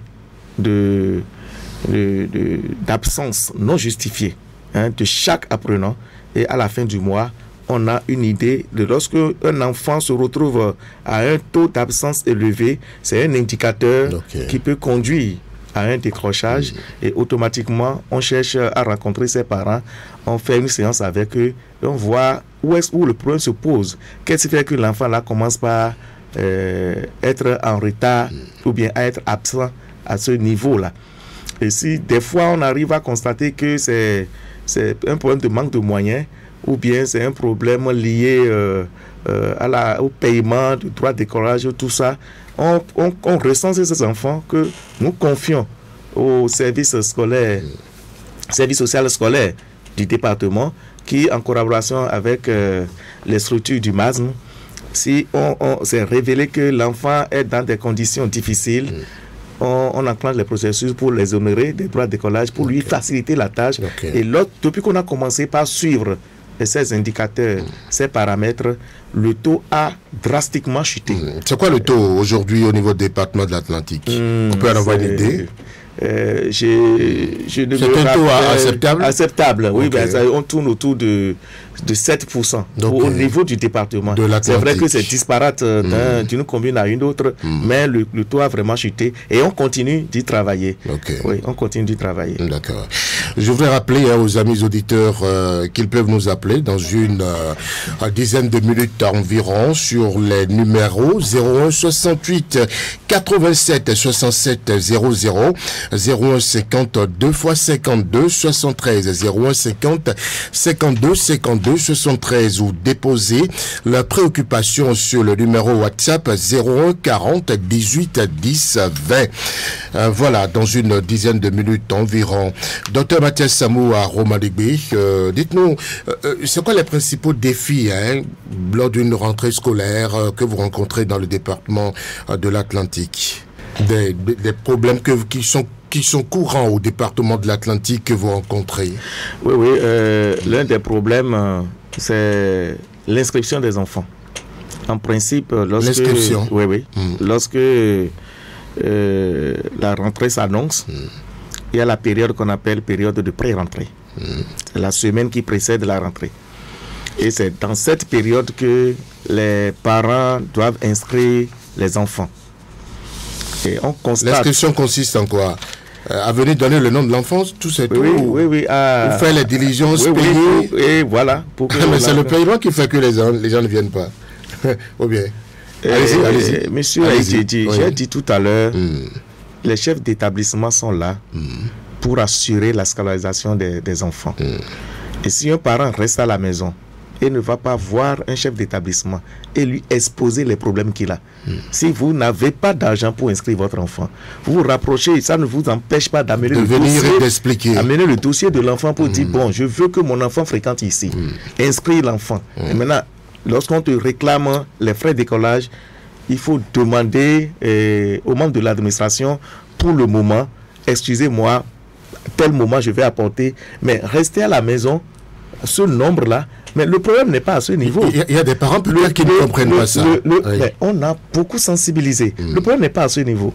d'absence non justifiée de chaque apprenant, et à la fin du mois, on a une idée de lorsque un enfant se retrouve à un taux d'absence élevé, c'est un indicateur qui peut conduire à un décrochage, et automatiquement on cherche à rencontrer ses parents, on fait une séance avec eux, et on voit où le problème se pose, qu'est-ce qui fait que l'enfant là commence par être en retard ou bien à être absent à ce niveau-là. Et si des fois on arrive à constater que c'est un problème de manque de moyens, ou bien c'est un problème lié au paiement du droit de décollage, tout ça, on recense ces enfants que nous confions au service social scolaire du département, qui, en collaboration avec les structures du MASM, si on s'est révélé que l'enfant est dans des conditions difficiles, on enclenche les processus pour les honorer des droits de décollage, pour lui faciliter la tâche. Et depuis qu'on a commencé par suivre ces indicateurs, ces paramètres, le taux a drastiquement chuté. C'est quoi le taux aujourd'hui au niveau du département de l'Atlantique? On peut en avoir une idée? C'est un taux acceptable? Acceptable, oui. On tourne autour de 7% au niveau du département. C'est vrai que c'est disparate d'une commune à une autre, mais le taux a vraiment chuté, et on continue d'y travailler. Oui, on continue d'y travailler. D'accord. Je voudrais rappeler aux amis auditeurs qu'ils peuvent nous appeler dans une dizaine de minutes environ sur les numéros 01 68 87 67 00, 01 50 2 x 52 73, 01 50 52 52 73, ou déposer la préoccupation sur le numéro WhatsApp 01 40 18 10 20. Voilà, dans une dizaine de minutes environ. Docteur Mathias Amour Aromadegbe, dites-nous, c'est quoi les principaux défis lors d'une rentrée scolaire que vous rencontrez dans le département de l'Atlantique? Des problèmes qui sont courants au département de l'Atlantique que vous rencontrez? Oui, l'un des problèmes, c'est l'inscription des enfants. En principe, lorsque l'inscription. Oui. Lorsque la rentrée s'annonce, il y a la période qu'on appelle période de pré-rentrée. C'est la semaine qui précède la rentrée. Et c'est dans cette période que les parents doivent inscrire les enfants. Et on constate... L'inscription consiste en quoi? À venir donner le nom de l'enfant, tout c'est tout. Oui. Ou faire les diligences, payer. Et voilà. Mais c'est le paiement qui fait que les gens ne viennent pas. Ou bien. Allez-y. Monsieur j'ai dit tout à l'heure, les chefs d'établissement sont là pour assurer la scolarisation des enfants. Et si un parent reste à la maison et ne va pas voir un chef d'établissement et lui exposer les problèmes qu'il a. Si vous n'avez pas d'argent pour inscrire votre enfant, vous vous rapprochez, ça ne vous empêche pas d'amener le dossier de l'enfant pour dire, bon, je veux que mon enfant fréquente ici. Inscrire l'enfant. Et maintenant, lorsqu'on te réclame les frais d'écolage, il faut demander aux membres de l'administration, pour le moment, excusez-moi, tel moment je vais apporter, mais restez à la maison, ce nombre-là. Mais le problème n'est pas à ce niveau. Il y a des parents peut-être qui ne comprennent pas ça. Mais on a beaucoup sensibilisé. Le problème n'est pas à ce niveau.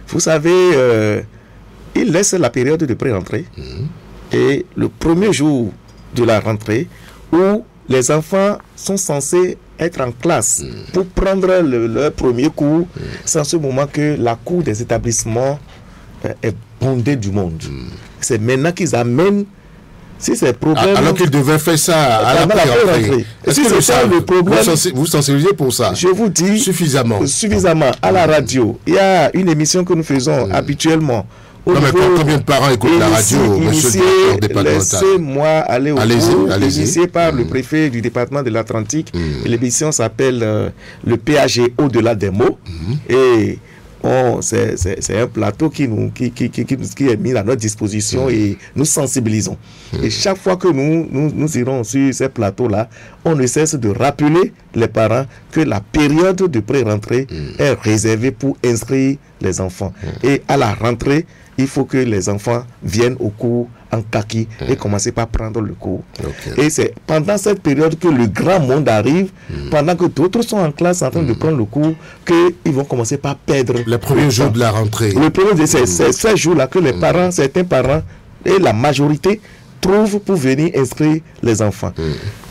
Vous savez, il laisse la période de pré-rentrée et le premier jour de la rentrée où les enfants sont censés être en classe pour prendre leur premier cours, c'est en ce moment que la cour des établissements est bondée du monde. C'est maintenant qu'ils amènent. Si c'est problème, alors qu'ils devaient faire ça à la pré-rentrée. Si c'est ça le problème, vous sensibilisez pour ça? Je vous dis suffisamment à la radio. Il y a une émission que nous faisons habituellement. Non, mais combien de parents écoutent la radio, monsieur le départemental? Laissez-moi aller au bout. Initié par le préfet du département de l'Atlantique. L'émission s'appelle le PAG au-delà des mots. Et c'est un plateau qui est mis à notre disposition et nous sensibilisons. Et chaque fois que nous irons sur ces plateaux-là, on ne cesse de rappeler les parents que la période de pré-rentrée est réservée pour inscrire les enfants. Et à la rentrée, il faut que les enfants viennent au cours en kaki et commencer par prendre le cours. Et c'est pendant cette période que le grand monde arrive, pendant que d'autres sont en classe en train de prendre le cours, qu'ils vont commencer par perdre le premier jour de la rentrée. Le premier, c'est ces jours-là que les parents, certains parents et la majorité trouvent pour venir inscrire les enfants.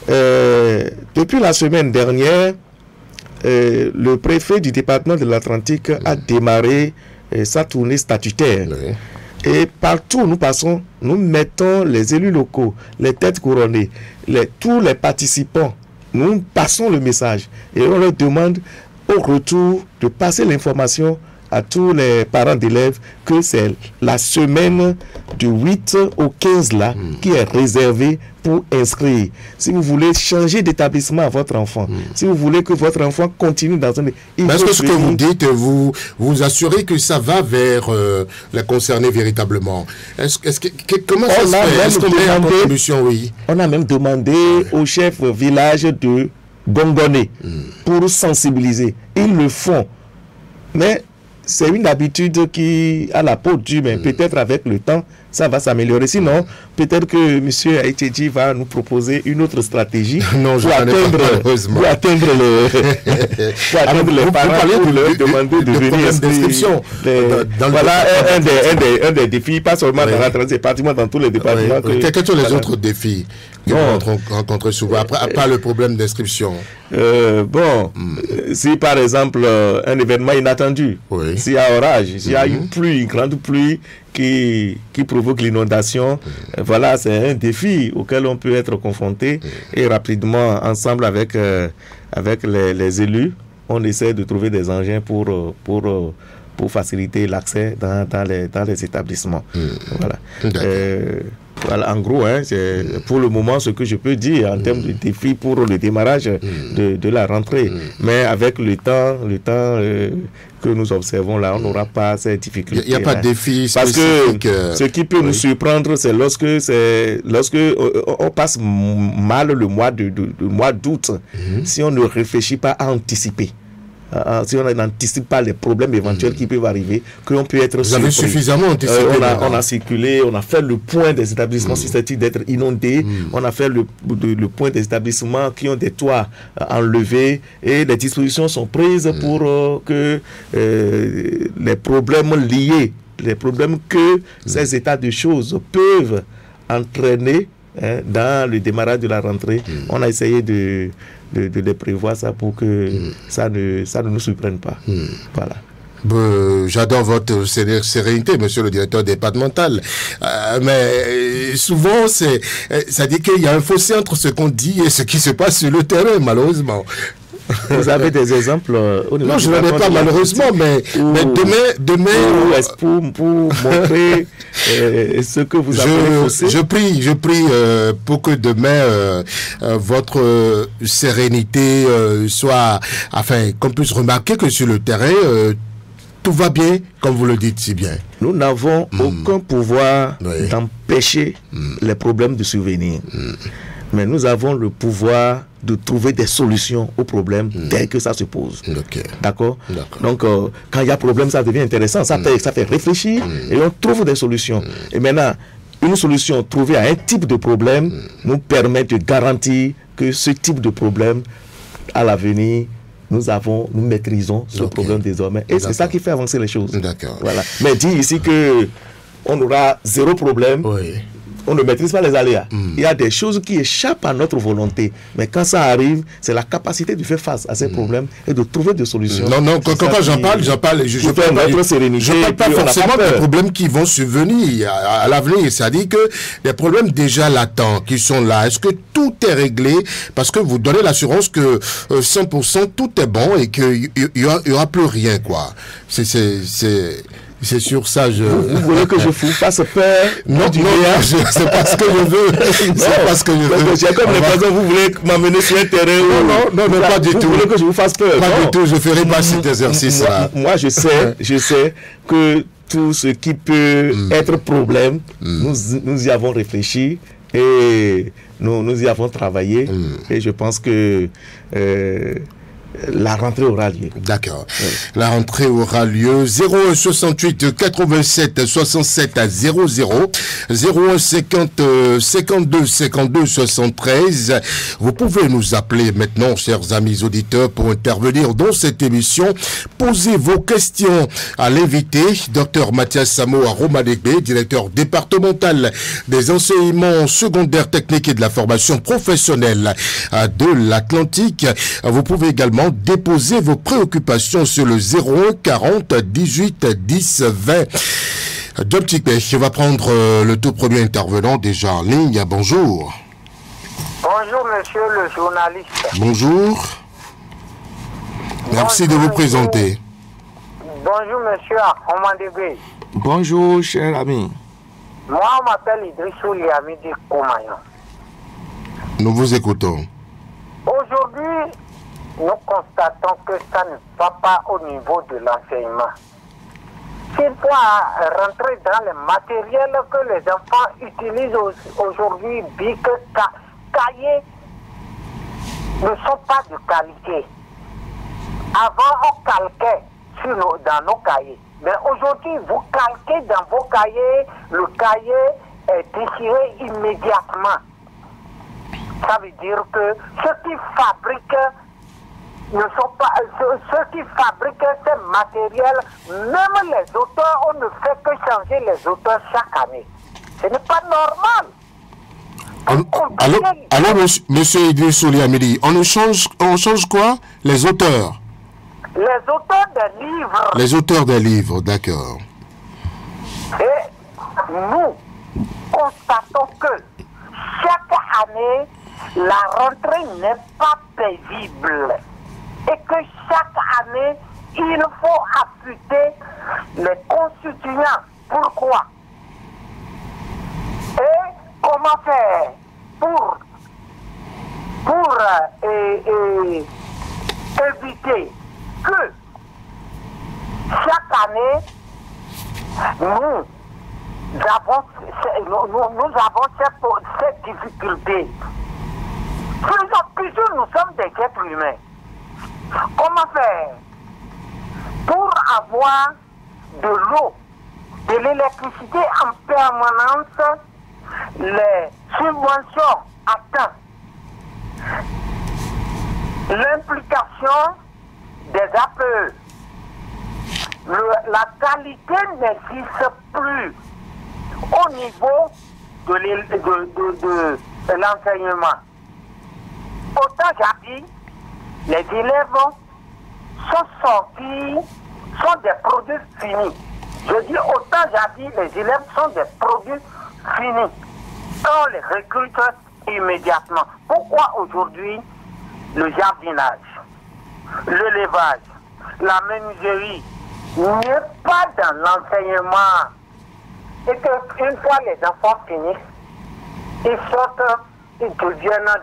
Depuis la semaine dernière, le préfet du département de l'Atlantique a démarré sa tournée statutaire. Et partout où nous passons, nous mettons les élus locaux, les têtes couronnées, tous les participants. Nous passons le message et on leur demande au retour de passer l'information à tous les parents d'élèves que c'est la semaine du 8 au 15 là qui est réservée pour inscrire. Si vous voulez changer d'établissement à votre enfant, si vous voulez que votre enfant continue dans un... Est-ce que ce que vous dites, vous assurez que ça va vers les concernés véritablement? Comment ça se fait? Est-ce qu'on met en contribution? Oui. On a même demandé au chef village de Gongoné pour sensibiliser. Ils le font. Mais c'est une habitude qui a la peau dure, mais peut-être avec le temps, ça va s'améliorer. Sinon, peut-être que M. Aïtedji va nous proposer une autre stratégie pour atteindre les parents, pour leur demander de venir inscrire. Voilà un des défis, pas seulement dans la transition, pratiquement dans tous les départements. Quels sont les autres défis que vous rencontrez souvent, à part le problème d'inscription? Si par exemple un événement inattendu, s'il y a orage, s'il y a une grande pluie qui provoque l'inondation, voilà, c'est un défi auquel on peut être confronté et rapidement, ensemble avec les élus, on essaie de trouver des engins pour faciliter l'accès dans les établissements. Voilà. Voilà, en gros, c'est pour le moment ce que je peux dire en termes de défis pour le démarrage de la rentrée. Mais avec le temps que nous observons là, on n'aura pas ces difficultés. Il n'y a pas de défi spécifique. Parce que ce qui peut nous surprendre, c'est lorsque on passe mal le mois d'août, si on ne réfléchit pas à anticiper. si on n'anticipe pas les problèmes éventuels qui peuvent arriver, qu'on peut être surpris. Vous avez suffisamment anticipé. On a circulé, on a fait le point des établissements susceptibles d'être inondés, on a fait le point des établissements qui ont des toits enlevés, et les dispositions sont prises pour que les problèmes liés, les problèmes que ces états de choses peuvent entraîner dans le démarrage de la rentrée, on a essayé de les prévoir ça pour que ça ne nous surprenne pas. Voilà. J'adore votre sérénité, monsieur le directeur départemental. Mais souvent, ça dit qu'il y a un fossé entre ce qu'on dit et ce qui se passe sur le terrain, malheureusement. Vous avez des exemples au niveau? Non, je n'en ai pas malheureusement, mais demain pour montrer ce que vous avez fossé. Je prie pour que demain votre sérénité soit, enfin, qu'on puisse remarquer que sur le terrain tout va bien, comme vous le dites si bien. Nous n'avons aucun pouvoir d'empêcher les problèmes de survenir. Mais nous avons le pouvoir de trouver des solutions aux problèmes dès que ça se pose. D'accord? Donc, quand il y a problème, ça devient intéressant, ça fait réfléchir et on trouve des solutions. Et maintenant, une solution trouvée à un type de problème nous permet de garantir que ce type de problème, à l'avenir, nous maîtrisons ce problème désormais. Et c'est ça qui fait avancer les choses. Voilà. Mais dit ici que on aura zéro problème. On ne maîtrise pas les aléas. Il y a des choses qui échappent à notre volonté. Mais quand ça arrive, c'est la capacité de faire face à ces problèmes et de trouver des solutions. Non, quand j'en parle, je parle pas forcément des problèmes qui vont survenir à l'avenir. C'est-à-dire que des problèmes déjà latents qui sont là, est-ce que tout est réglé? Parce que vous donnez l'assurance que 100% tout est bon et qu'il n'y aura plus rien, quoi. C'est sur ça, Vous voulez que je vous fasse peur? Non, c'est pas ce que je veux. C'est pas ce que je veux. J'ai comme l'impression que vous voulez m'amener sur un terrain. Non, pas du tout. Vous voulez que je vous fasse peur? Pas du tout, je ferai pas cet exercice-là. Moi, je sais que tout ce qui peut être problème, nous y avons réfléchi et nous y avons travaillé. Et je pense que la rentrée aura lieu. D'accord. La rentrée aura lieu. 01 68 87 67 à 00, 01 50 52 52 73. Vous pouvez nous appeler maintenant, chers amis auditeurs, pour intervenir dans cette émission. Posez vos questions à l'invité, Dr Mathias Samo Aromadegbe, directeur départemental des enseignements secondaires techniques et de la formation professionnelle de l'Atlantique. Vous pouvez également déposez vos préoccupations sur le 01 40 18 10 20. Job Tikpech, je vais prendre le tout premier intervenant déjà en ligne. Bonjour. Bonjour, monsieur le journaliste. Bonjour. Merci de vous présenter. Bonjour, monsieur Aromadegbe. Bonjour, cher ami. Moi, on m'appelle Idrissou Liami de Koumayon. Nous vous écoutons. Aujourd'hui, nous constatons que ça ne va pas au niveau de l'enseignement. S'il faut rentrer dans le matériel que les enfants utilisent aujourd'hui, bic, cahiers, ne sont pas de qualité. Avant, on calquait dans nos cahiers. Mais aujourd'hui, vous calquez dans vos cahiers, le cahier est déchiré immédiatement. Ça veut dire que ceux qui fabriquent ceux qui fabriquent ces matériels, même les auteurs, on ne fait que changer les auteurs chaque année. Ce n'est pas normal. Alors, monsieur Idrissou Liamidi, on change quoi? Les auteurs? Les auteurs des livres. Les auteurs des livres, d'accord. Et nous constatons que chaque année, la rentrée n'est pas paisible. Et que chaque année, il faut affûter les constituants. Pourquoi? Et comment faire pour éviter que chaque année, nous avons cette difficulté. Puisque nous sommes des êtres humains. Comment faire avoir de l'eau, de l'électricité en permanence, les subventions atteintes, l'implication des APE, la qualité n'existe plus au niveau de l'enseignement. Autant j'ai dit, les élèves sont sortis, sont des produits finis. Je dis autant j'ai dit, les élèves sont des produits finis. On les recrute immédiatement. Pourquoi aujourd'hui le jardinage, l'élevage, la menuiserie n'est pas dans l'enseignement? Et qu'une fois les enfants finissent, ils sortent, ils deviennent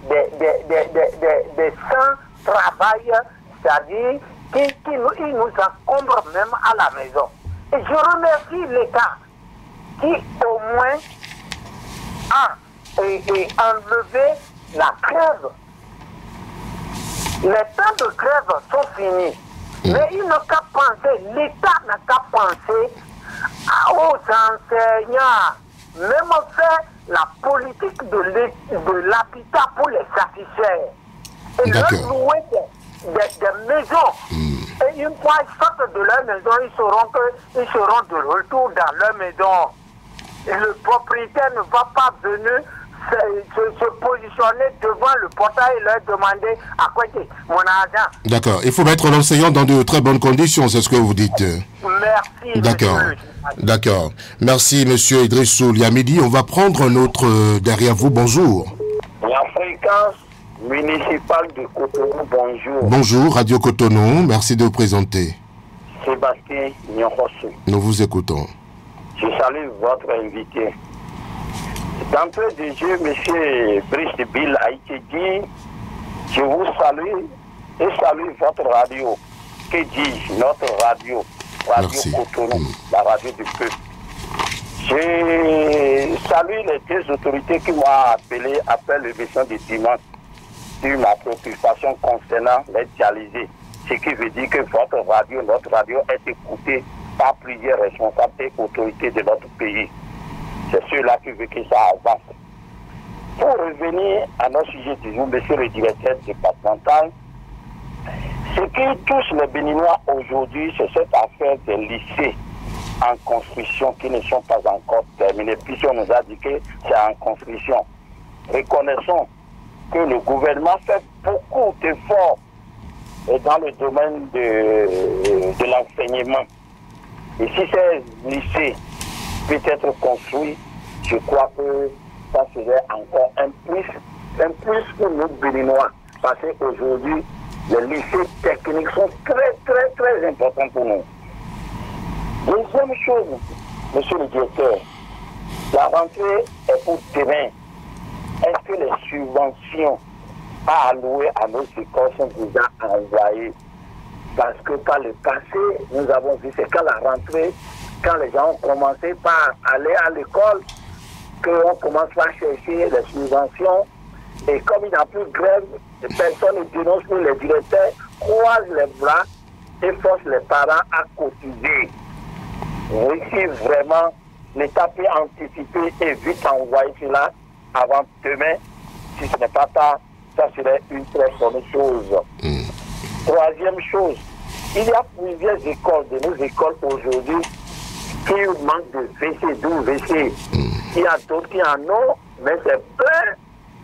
des sans-travail, c'est-à-dire qu'ils nous encombrent même à la maison. Et je remercie l'État qui au moins a enlevé la crève. Les temps de grève sont finis. Mais il n'a qu'à penser, l'État n'a qu'à penser aux enseignants, même faire la politique de l'habitat pour les satisfaire. Et leur louer des maisons. Et une fois ils sortent de leur maison, ils seront de retour dans leur maison. Et le propriétaire ne va pas venir se positionner devant le portail et leur demander à quoi c'est mon argent. D'accord. Il faut mettre l'enseignant dans de très bonnes conditions, c'est ce que vous dites. Merci. D'accord. D'accord. Merci, monsieur Idrissou Liamidi. On va prendre un autre derrière vous. Bonjour. La fréquence municipale de Cotonou, bonjour. Bonjour, Radio Cotonou. Merci de vous présenter. Sébastien Nyorosu. Nous vous écoutons. Je salue votre invité. D'entrée de jeu, M. Brice Bill a été dit, je vous salue et salue votre radio. Que dis-je, notre radio, Radio Cotonou, la radio du peuple. Je salue les deux autorités qui m'ont appelé après le mission de dimanche sur ma préoccupation concernant les dialysés. Ce qui veut dire que votre radio, notre radio est écoutée par plusieurs responsables et autorités de notre pays. C'est ceux-là qui veulent que ça avance. Pour revenir à notre sujet du jour, monsieur le directeur départemental, ce qui touche les Béninois aujourd'hui, c'est cette affaire des lycées en construction qui ne sont pas encore terminés. Puisqu'on nous a dit que c'est en construction. Reconnaissons que le gouvernement fait beaucoup d'efforts dans le domaine de l'enseignement. Et si ces lycées peut être construit, je crois que ça serait encore un plus pour nous Béninois. Parce qu'aujourd'hui, les lycées techniques sont très importants pour nous. Deuxième chose, monsieur le directeur, la rentrée est pour demain. Est-ce que les subventions à allouer à nos écoles sont déjà envoyées? Parce que par le passé, nous avons vu, c'est qu'à la rentrée, quand les gens ont commencé par aller à l'école, qu'on commence par chercher les subventions, et comme il n'y a plus de grève, les personnes dénoncent, nous les directeurs croisent les bras et forcent les parents à cotiser. Si vraiment l'État peut anticiper et vite envoyer cela avant demain, si ce n'est pas ça, ça serait une très bonne chose. Troisième chose, il y a plusieurs écoles, de nos écoles aujourd'hui, qui manquent de WC, d'où WC. Il y a d'autres qui en ont, mais c'est plein,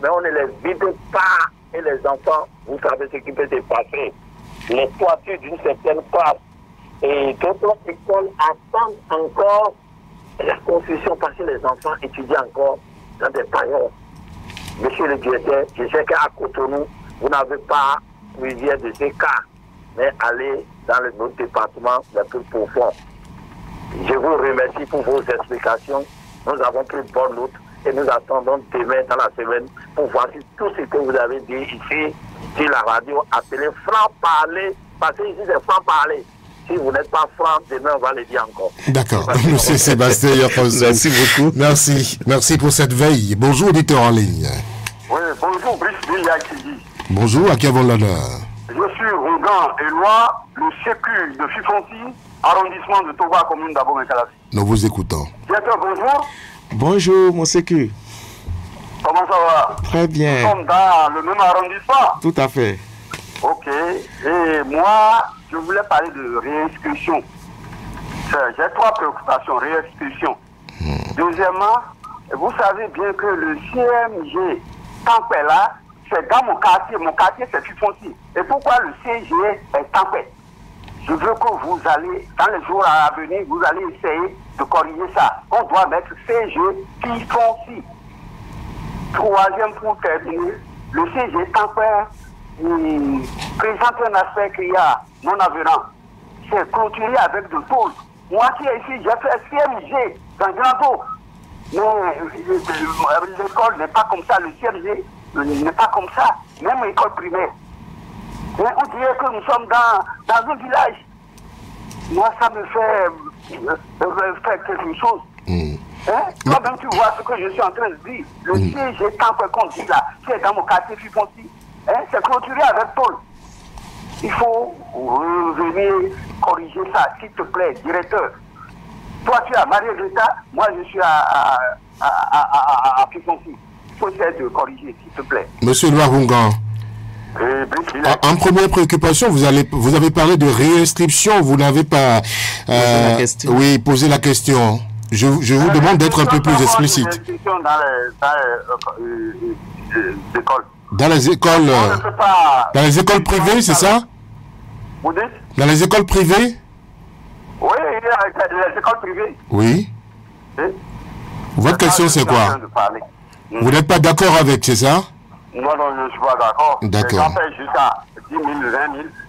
mais on ne les vide pas. Et les enfants, vous savez ce qui peut se passer. Les toitures d'une certaine place et d'autres écoles attendent encore la construction parce que les enfants étudient encore dans des paillons. Monsieur le directeur, je sais qu'à Cotonou, vous n'avez pas plusieurs de ces cas, mais allez dans notre département le plus profond. Je vous remercie pour vos explications. Nous avons pris bonne note et nous attendons demain dans la semaine pour voir si tout ce que vous avez dit ici, sur la radio, appelé franc-parler, parce que ici c'est franc-parler. Si vous n'êtes pas franc, demain on va le dire encore. D'accord. Monsieur Sébastien Yokosu. Merci beaucoup. Merci. Merci pour cette veille. Bonjour, auditeur en ligne. Oui, bonjour, Brice Bill. Bonjour, à qui avons l'honneur? Je suis Rougan Éloi, le sécu de Fifonti, arrondissement de Toba, commune d'Abo-Mekalafi. Nous vous écoutons. Directeur, bonjour. Bonjour, mon sécu. Comment ça va? Très bien. Nous sommes dans le même arrondissement. Tout à fait. Ok. Et moi, je voulais parler de réinscription. J'ai 3 préoccupations. Réinscription. Deuxièmement, vous savez bien que le CMG, Tampé là, c'est dans mon quartier c'est Fifonti. Et pourquoi le CMG est Tampé? Je veux que vous allez, dans les jours à venir, vous allez essayer de corriger ça. On doit mettre CMG Fifonti. Troisième pour terminer, le CMG Tampé présente un aspect qu'il y a non avenant. C'est clôturé avec de tôle. Moi qui est ici, j'ai fait CMG dans Grand Eau. Mais l'école n'est pas comme ça, le CMG n'est pas comme ça, même l'école primaire. Mais on dirait que nous sommes dans un village. Moi, ça me fait quelque chose. Hein? Toi-même, tu vois ce que je suis en train de dire. Le CMG, tant qu'on dit là, c'est dans mon quartier Fifonti. Hein? C'est clôturé avec tôle. Il faut venir corriger ça, s'il te plaît, directeur. Toi, tu es à Marie-Greta, moi, je suis à Fifonti. Il faut essayer de corriger, s'il te plaît. Monsieur Loirungan, en première préoccupation, vous avez parlé de réinscription, vous n'avez pas posé la question. Je vous demande d'être un peu plus explicite. Dans les écoles privées, c'est ça? Vous dites? Dans les écoles privées? Oui, il y a les écoles privées. Oui. Votre question, c'est quoi? Vous n'êtes pas d'accord avec, c'est ça? Non, je ne suis pas d'accord. D'accord. Ça fait jusqu'à 10 000,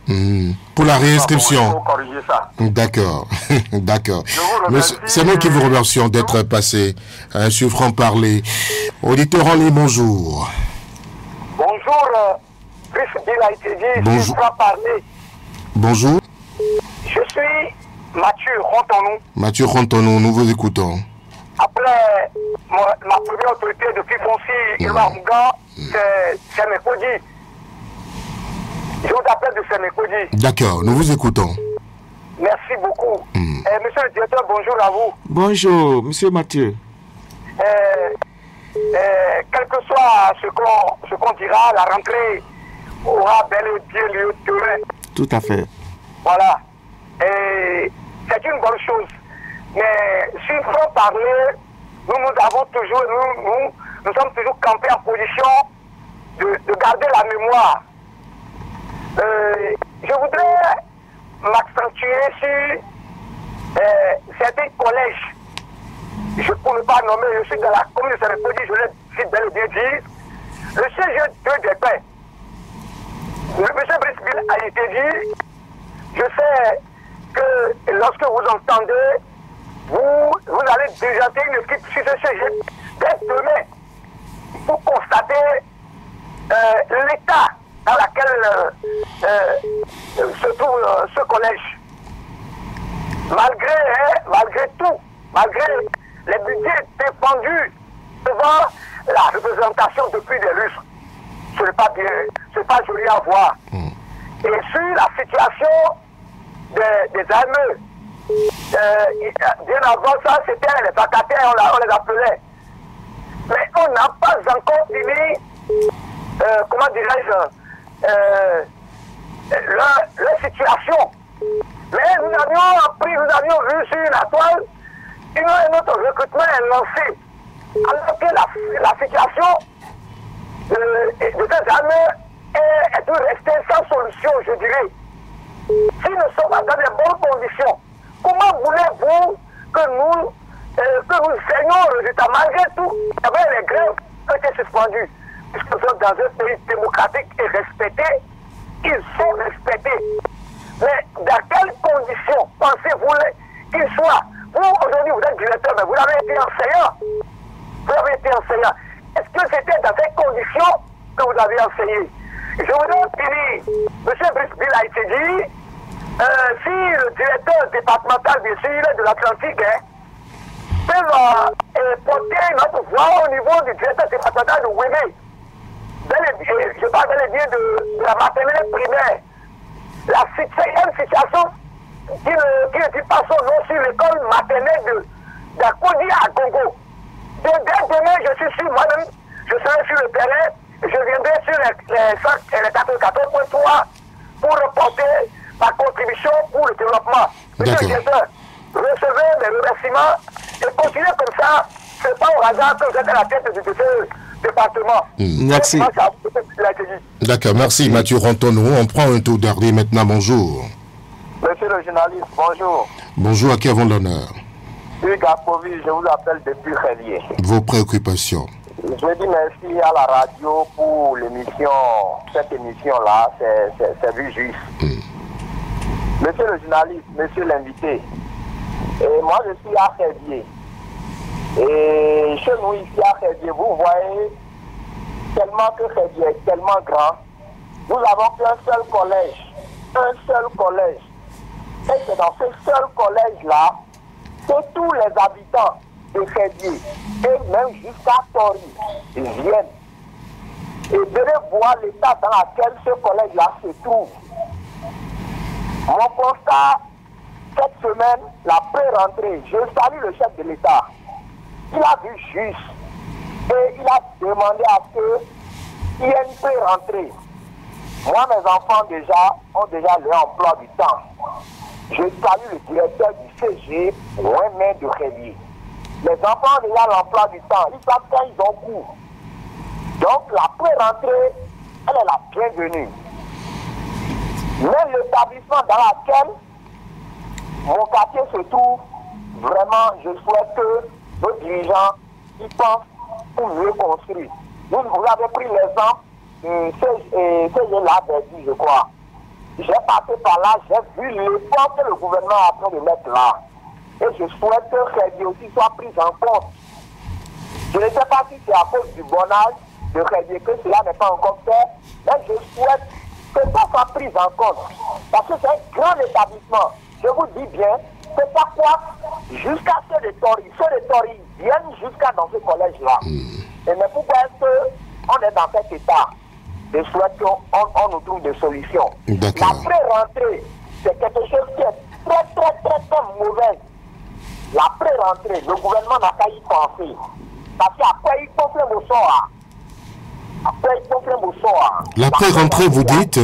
20 000. Pour la réinscription. Il faut corriger ça. D'accord. D'accord. C'est nous qui vous remercions d'être passé sur franc-parler. Auditeur en ligne, bonjour. Bonjour, Brice Bilaïtedi, bonjour. Franc-parler. Bonjour. Je suis Mathieu Rontonou. Mathieu Rontonou, nous vous écoutons. Après ma première autorité de Fifonti, Ilmarouga, c'est Sémékodi. Je vous appelle de Sémékodi. D'accord, nous vous écoutons. Merci beaucoup. Monsieur le directeur, bonjour à vous. Bonjour, monsieur Mathieu. Quel que soit ce qu'on dira, la rentrée aura bel et bien lieu demain. Tout à fait. Voilà. Et c'est une bonne chose. Mais s'il faut parler, nous avons toujours, nous sommes toujours campés en position de garder la mémoire. Je voudrais m'accentuer sur certains collèges. Je ne pourrais pas nommer, je suis dans la commune de Sémékodi, je l'ai bel et bien dit. Le CG2 des Paix, M. Brice Bilaïtedi a été dit, je sais que lorsque vous entendez, vous allez déjanter une équipe sur ce CG dès demain pour constater l'état dans lequel se trouve ce collège. Malgré tout, malgré les budgets défendus devant la représentation depuis des lustres, ce n'est pas bien, ce n'est pas joli à voir. Et sur la situation des armées, bien avant ça, c'était les vacataires, on les appelait. Mais on n'a pas encore fini, comment dirais-je, leur situation. Mais nous avions vu sur la toile, notre recrutement est lancé. Alors que la situation de ces armées est restée sans solution, je dirais. Si nous sommes dans de bonnes conditions, comment voulez-vous que nous ayons le résultat? Malgré tout, il y avait les grèves qui étaient suspendues. Puisque nous sommes dans un pays démocratique et respecté, ils sont respectés. Mais dans quelles conditions pensez-vous qu'ils soient? Vous, aujourd'hui, vous êtes directeur, mais vous avez été enseignant. Vous avez été enseignant. Est-ce que c'était dans ces conditions que vous avez enseigné? Je voudrais finir. M. Brice Bilaïtedi, si le directeur départemental, bien sûr, de l'Atlantique, peut porter notre voix au niveau du directeur départemental de Wémé, bel et je parle bien de la maternelle primaire. C'est une situation qui ne dit pas son nom sur l'école maternelle d'Akodi à Gogo. Dès demain, je suis sûr, moi-même, je serai sur le terrain, je viendrai sur les 94.3 pour reporter ma contribution pour le développement. Monsieur le directeur, recevez mes remerciements et continuez comme ça. Ce n'est pas au hasard que vous êtes à la tête de ce département. Merci. D'accord, merci Mathieu Rantonou. On prend un tour d'Ardé maintenant. Bonjour. Monsieur le journaliste, bonjour. Bonjour, à qui avons l'honneur? Hugues Gapovi, je vous appelle depuis Rélier. Vos préoccupations? Je dis merci à la radio pour l'émission, cette émission-là, c'est vu juste. Monsieur le journaliste, monsieur l'invité, et moi je suis à Rélier. Et chez nous ici à Rélier, vous voyez tellement que Rélier est tellement grand, nous avons qu'un seul collège. Et c'est dans ce seul collège-là que tous les habitants de Rélier, et même jusqu'à Tori, viennent. Et venez voir l'état dans lequel ce collège-là se trouve. Mon constat, cette semaine, la pré-rentrée, je salue le chef de l'État. Il a vu juste et il a demandé à ce qu'il y ait une pré-rentrée. Moi, mes enfants ont déjà leur emploi du temps. Je salue le directeur du CG, Ouémé de Rélier. Les enfants ont déjà l'emploi du temps. Ils savent quand ils ont cours. Donc, la pré-rentrée, elle est la bienvenue. Mais l'établissement dans lequel mon quartier se trouve, vraiment, je souhaite que nos dirigeants y pensent pour mieux construire. Vous avez pris l'exemple de là, je crois. J'ai passé par là, j'ai vu l'effort que le gouvernement est en train de mettre là. Et je souhaite que Rélier aussi soit pris en compte. Je ne sais pas si c'est à cause du bon âge de Rélier que cela n'est pas encore fait, mais je souhaite que ça soit pris en compte. Parce que c'est un grand établissement. Je vous dis bien, c'est pourquoi jusqu'à ceux de Tori viennent jusqu'à dans ce collège-là. Et mais pourquoi est-ce qu'on est dans cet état? Je souhaite qu'on nous trouve des solutions. La pré-rentrée, c'est quelque chose qui est très mauvaise. La pré-rentrée, le gouvernement n'a qu'à y penser. Parce qu'après, il faut faire le sort. La pré-rentrée, vous dites,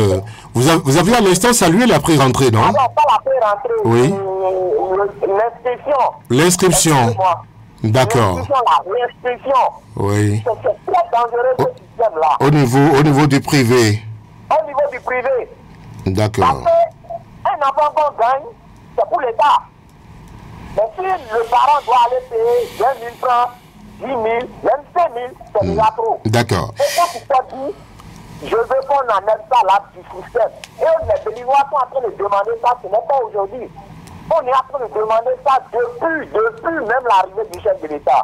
vous avez à l'instant salué la pré-rentrée, non? Non, pas la pré-rentrée. Oui. L'inscription. D'accord. L'inscription. Oui. C'est très dangereux ce système-là. Au niveau du privé. Au niveau du privé. D'accord. Parce qu'un enfant qu'on gagne, c'est pour l'État. Mais si le parent doit aller payer 20 000 francs, 10 000, même 5 000, c'est déjà trop. D'accord. Et quand tu t'as dit, je veux qu'on enlève ça là du système. Et les Béninois sont en train de demander ça, ce n'est pas aujourd'hui. On est en train de demander ça depuis même l'arrivée du chef de l'État.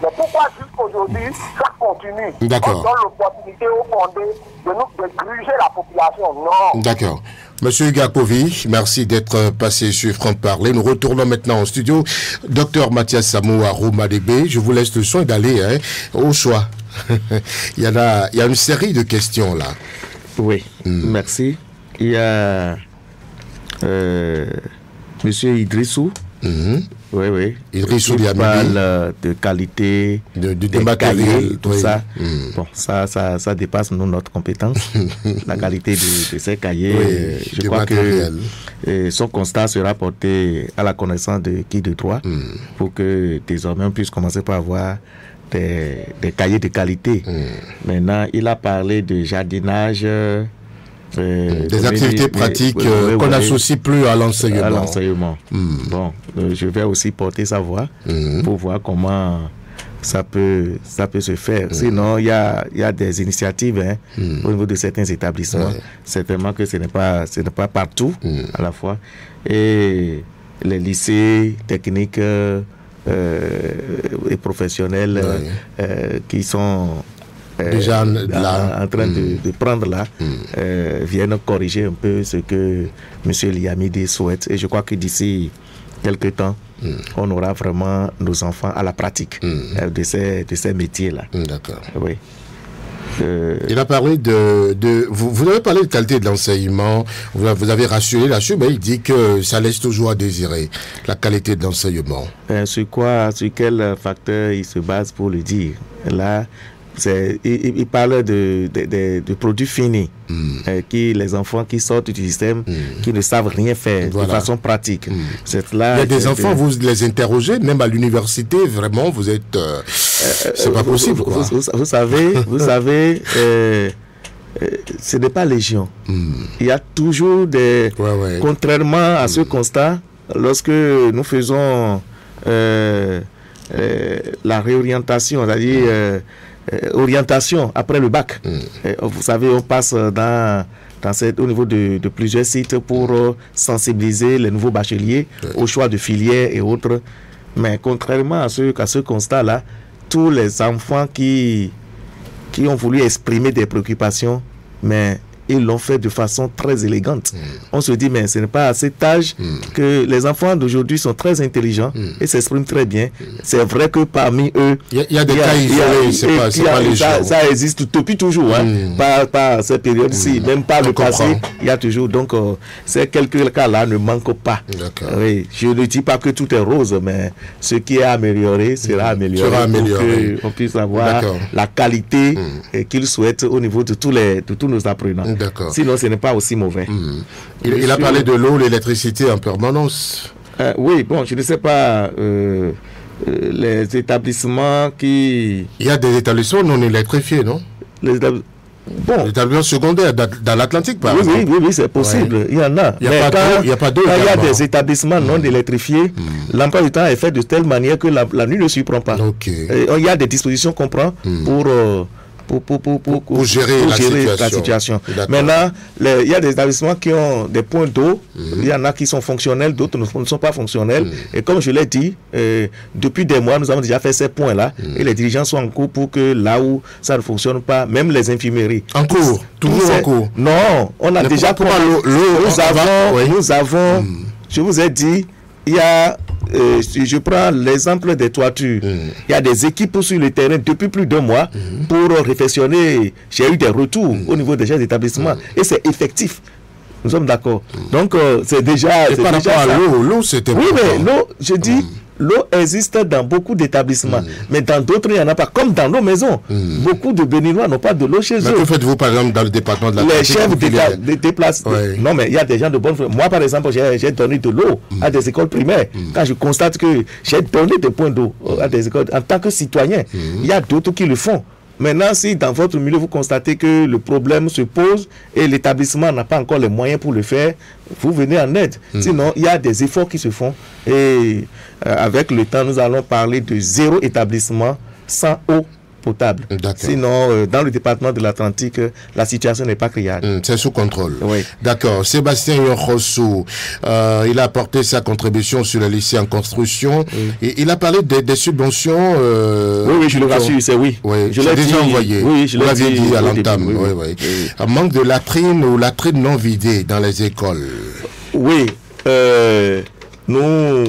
Mais pourquoi jusqu'aujourd'hui, ça continue? D'accord. On donne l'opportunité aux fondés de gruger la population. Non. D'accord. Monsieur Gapovi, merci d'être passé sur Franc Parler. Nous retournons maintenant au studio. Docteur Mathias Samo à Romadébé, je vous laisse le soin d'aller au choix. il y a une série de questions là. Oui, merci. Il y a Monsieur Idrissou. Oui. Idrissou qui parle de qualité, de matériel, tout ça. Bon, ça dépasse notre compétence. La qualité de ces cahiers. Je crois que son constat sera porté à la connaissance de qui de droit pour que désormais on puisse commencer par avoir des cahiers de qualité. Maintenant, il a parlé de jardinage. Des activités pratiques qu'on n'associe plus à l'enseignement. Bon, je vais aussi porter sa voix pour voir comment ça peut se faire. Sinon, il y a des initiatives au niveau de certains établissements. Certainement que ce n'est pas partout à la fois. Et les lycées techniques et professionnels qui sont déjà en train de prendre là, viennent corriger un peu ce que M. Liamide souhaite. Et je crois que d'ici quelques temps, on aura vraiment nos enfants à la pratique de ces métiers-là. D'accord. Oui. Il a parlé vous avez parlé de qualité de l'enseignement, vous avez rassuré là-dessus, mais il dit que ça laisse toujours à désirer, la qualité de l'enseignement. Sur quel facteur il se base pour le dire? Là, il parle de produits finis, les enfants qui sortent du système, qui ne savent rien faire de façon pratique. Là, il y a des enfants, vous les interrogez, même à l'université, vraiment, vous êtes... c'est pas possible, quoi. Vous savez, ce n'est pas légion. Il y a toujours des... Contrairement à ce constat, lorsque nous faisons la réorientation, c'est-à-dire... orientation après le bac. Vous savez, on passe au niveau de plusieurs sites pour sensibiliser les nouveaux bacheliers au choix de filières et autres. Mais contrairement à ce constat-là, tous les enfants qui ont voulu exprimer des préoccupations, mais ils l'ont fait de façon très élégante. On se dit, mais ce n'est pas à cet âge que les enfants d'aujourd'hui sont très intelligents et s'expriment très bien. C'est vrai que parmi eux, il y a des cas isolés, c'est pas les gens. Ça existe depuis toujours, pas cette période-ci, même pas le passé, il y a toujours. Donc, ces quelques cas-là ne manquent pas. Oui, je ne dis pas que tout est rose, mais ce qui est amélioré sera amélioré pour qu'on puisse avoir la qualité qu'ils souhaitent au niveau de tous nos apprenants. Sinon, ce n'est pas aussi mauvais. Il a parlé de l'eau, l'électricité en permanence. Oui, bon, je ne sais pas les établissements qui... Il y a des établissements non électrifiés, non? Les établissements secondaires dans l'Atlantique, par exemple. Oui, c'est possible. Il y en a. Il n'y a pas d'eau. Quand il y a des établissements non électrifiés, l'emploi du temps est fait de telle manière que la nuit ne s'y prend pas. Il y a des dispositions qu'on prend pour gérer la situation. Maintenant, il y a des établissements qui ont des points d'eau, il y en a qui sont fonctionnels, d'autres ne sont pas fonctionnels. Et comme je l'ai dit, depuis des mois, nous avons déjà fait ces points-là et les dirigeants sont en cours pour que là où ça ne fonctionne pas, même les infirmeries. En cours? Toujours en cours? Non, on a déjà... Nous avons, je vous ai dit, il y a... je prends l'exemple des toitures. Il y a des équipes sur le terrain depuis plus d'1 mois pour réfectionner. J'ai eu des retours au niveau des chefs d'établissement et c'est effectif. Nous sommes d'accord. Donc, c'est déjà... Et par rapport à l'eau, c'était... Oui, mais l'eau, je dis... L'eau existe dans beaucoup d'établissements, mais dans d'autres, il n'y en a pas. Comme dans nos maisons, beaucoup de Béninois n'ont pas de l'eau chez eux. Mais que faites-vous, par exemple, dans le département de la Les chefs déplacent. Non, mais il y a des gens de bonne foi. Moi, par exemple, j'ai donné de l'eau à des écoles primaires. Quand je constate que j'ai donné des points d'eau à des écoles, en tant que citoyen, il y a d'autres qui le font. Maintenant, si dans votre milieu, vous constatez que le problème se pose et l'établissement n'a pas encore les moyens pour le faire, vous venez en aide. Sinon, il y a des efforts qui se font. Et avec le temps, nous allons parler de 0 établissement sans eau potable. Sinon, dans le département de l'Atlantique, la situation n'est pas criarde. C'est sous contrôle. Oui. D'accord. Sébastien Yonrosso, il a apporté sa contribution sur le lycée en construction. Et il a parlé des subventions. Oui, je le rassure, c'est oui. Je l'ai déjà envoyé. Oui, je l'ai dit à l'entame. Un manque de latrines ou latrines non vidées dans les écoles. Oui. Nous...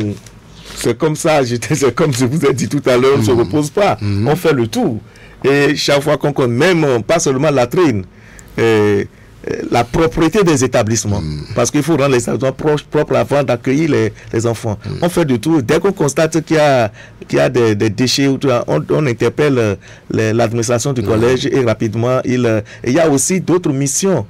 C'est comme ça, c'est comme je vous ai dit tout à l'heure, on ne se repose pas, on fait le tour. Et chaque fois qu'on compte, même pas seulement la latrine, la propriété des établissements, parce qu'il faut rendre les établissements propres avant d'accueillir les enfants. On fait le tour. Dès qu'on constate qu'il y a des déchets, on interpelle l'administration du collège et rapidement, il y a aussi d'autres missions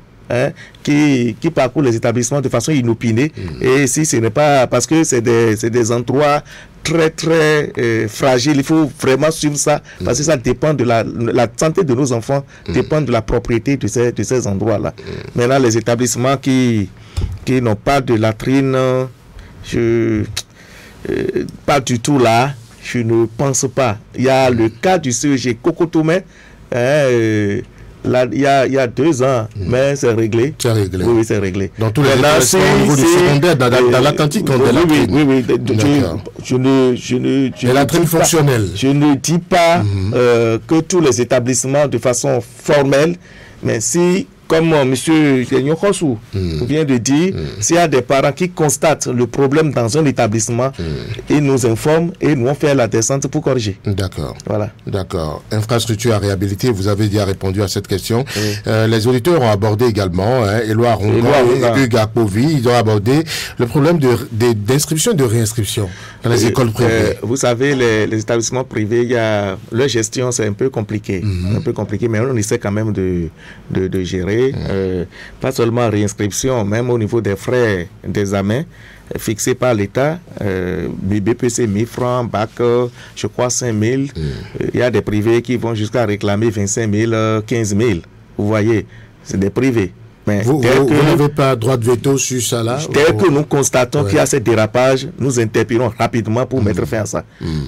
qui parcourent les établissements de façon inopinée. Et si ce n'est pas parce que c'est des endroits très très fragiles, il faut vraiment suivre ça parce que ça dépend de la santé de nos enfants, dépend de la propriété de ces endroits-là. Maintenant, les établissements qui n'ont pas de latrine, pas du tout là, je ne pense pas. Il y a le cas du CEG Cocotomé, là, il y a 2 ans, mais c'est réglé. C'est réglé. Oui, c'est réglé. Dans tous les établissements au niveau du secondaire, dans l'Atlantique, on a oui. Je latrine fonctionnelle. Je ne dis pas que tous les établissements de façon formelle, mais si comme M. Nyokosou vient de dire, s'il y a des parents qui constatent le problème dans un établissement, ils nous informent et nous on fait la descente pour corriger. D'accord. Voilà. D'accord. Infrastructure à réhabiliter, vous avez déjà répondu à cette question. Les auditeurs ont abordé également, Éloi Rongan et Hugues Apovi, ils ont abordé le problème d'inscription et de réinscription dans les écoles privées. Vous savez, les établissements privés, leur gestion, c'est un peu compliqué. Un peu compliqué, mais on essaie quand même de gérer. Pas seulement réinscription, même au niveau des frais d'examen fixés par l'État, BPC 1000 francs, BAC, je crois 5000. Il y a des privés qui vont jusqu'à réclamer 25 000, 15 000. Vous voyez, c'est des privés. Mais vous n'avez pas droit de veto sur ça là? Dès que nous constatons qu'il y a ce dérapage, nous interpellons rapidement pour mettre fin à ça.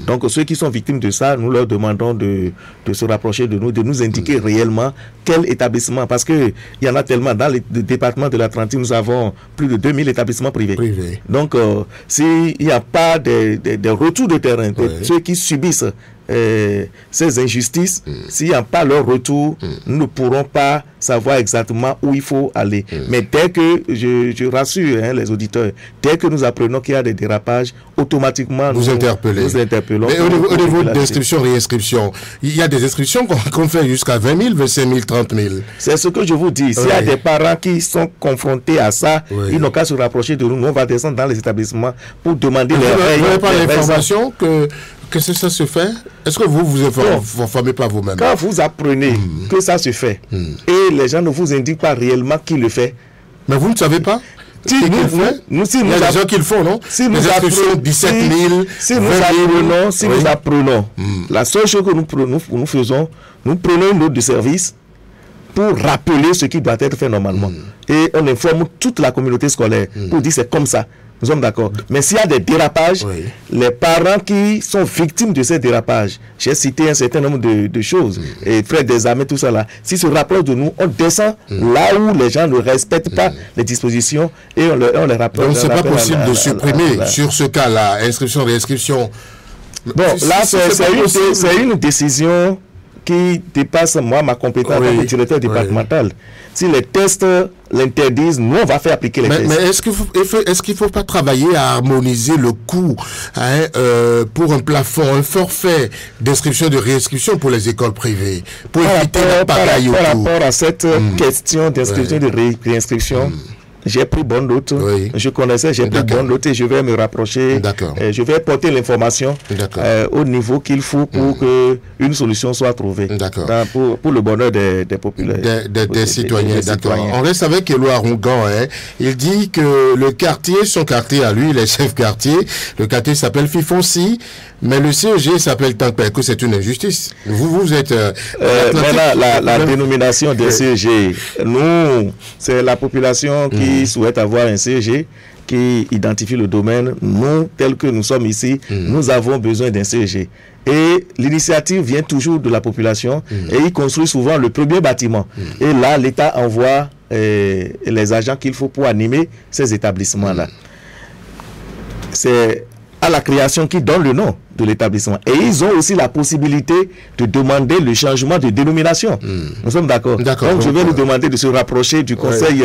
Donc ceux qui sont victimes de ça, nous leur demandons de se rapprocher de nous, de nous indiquer réellement quel établissement, parce qu'il y en a tellement. Dans le département de la Trentine, nous avons plus de 2000 établissements privés. Donc s'il n'y a pas de retour de terrain, ceux qui subissent ces injustices, s'il n'y a pas leur retour, nous ne pourrons pas savoir exactement où il faut aller. Mais dès que, je rassure les auditeurs, dès que nous apprenons qu'il y a des dérapages, automatiquement nous interpellons. Mais au niveau d'inscription, réinscription, il y a des inscriptions qu'on fait jusqu'à 20 000, 25 000, 30 000. C'est ce que je vous dis. S'il y a des parents qui sont confrontés à ça, ils n'ont qu'à se rapprocher de nous. Nous, on va descendre dans les établissements pour demander les règles. Vous n'avez pas l'information que ça se fait? Est-ce que vous vous informez pas vous-même? Quand vous apprenez que ça se fait, et les gens ne vous indiquent pas réellement qui le fait. Mais vous ne savez pas? Il y a des gens qui le font, non? Si nous apprenons 17 000, si nous apprenons, la seule chose que nous faisons, nous prenons une note de service pour rappeler ce qui doit être fait normalement. Et on informe toute la communauté scolaire pour dire c'est comme ça. Nous sommes d'accord. Mais s'il y a des dérapages, les parents qui sont victimes de ces dérapages, j'ai cité un certain nombre de choses, et frais d'examen, tout ça là, s'ils se rapprochent de nous, on descend là où les gens ne respectent pas les dispositions et on les rappelle. Donc c'est pas possible de supprimer sur ce cas-là, inscription, réinscription. Bon, là c'est une décision qui dépasse ma compétence de directeur départemental. Si les tests l'interdisent, nous on va faire appliquer les tests. Mais est-ce qu'il ne faut pas travailler à harmoniser le coût pour un plafond, un forfait d'inscription, de réinscription pour les écoles privées, pour éviter la pagaille autour? Par rapport à cette question d'inscription, de réinscription, j'ai pris bonne note. Je connaissais, j'ai pris bonne note et je vais me rapprocher. Je vais porter l'information au niveau qu'il faut pour que une solution soit trouvée. Pour le bonheur des populaires. Des citoyens. On reste avec Éloi Rongan. Il dit que le quartier, son quartier à lui, les chefs quartier, le quartier s'appelle Fifonsi, mais le CEG s'appelle Tankpé, que c'est une injustice. Vous êtes... la dénomination des CEG, nous, c'est la population qui souhaite avoir un CEG qui identifie le domaine. Nous, tel que nous sommes ici, nous avons besoin d'un CEG. Et l'initiative vient toujours de la population et ils construisent souvent le premier bâtiment. Et là, l'État envoie les agents qu'il faut pour animer ces établissements-là. C'est à la création qui donne le nom de l'établissement. Et ils ont aussi la possibilité de demander le changement de dénomination. Nous sommes d'accord. Donc je vais lui demander de se rapprocher du conseil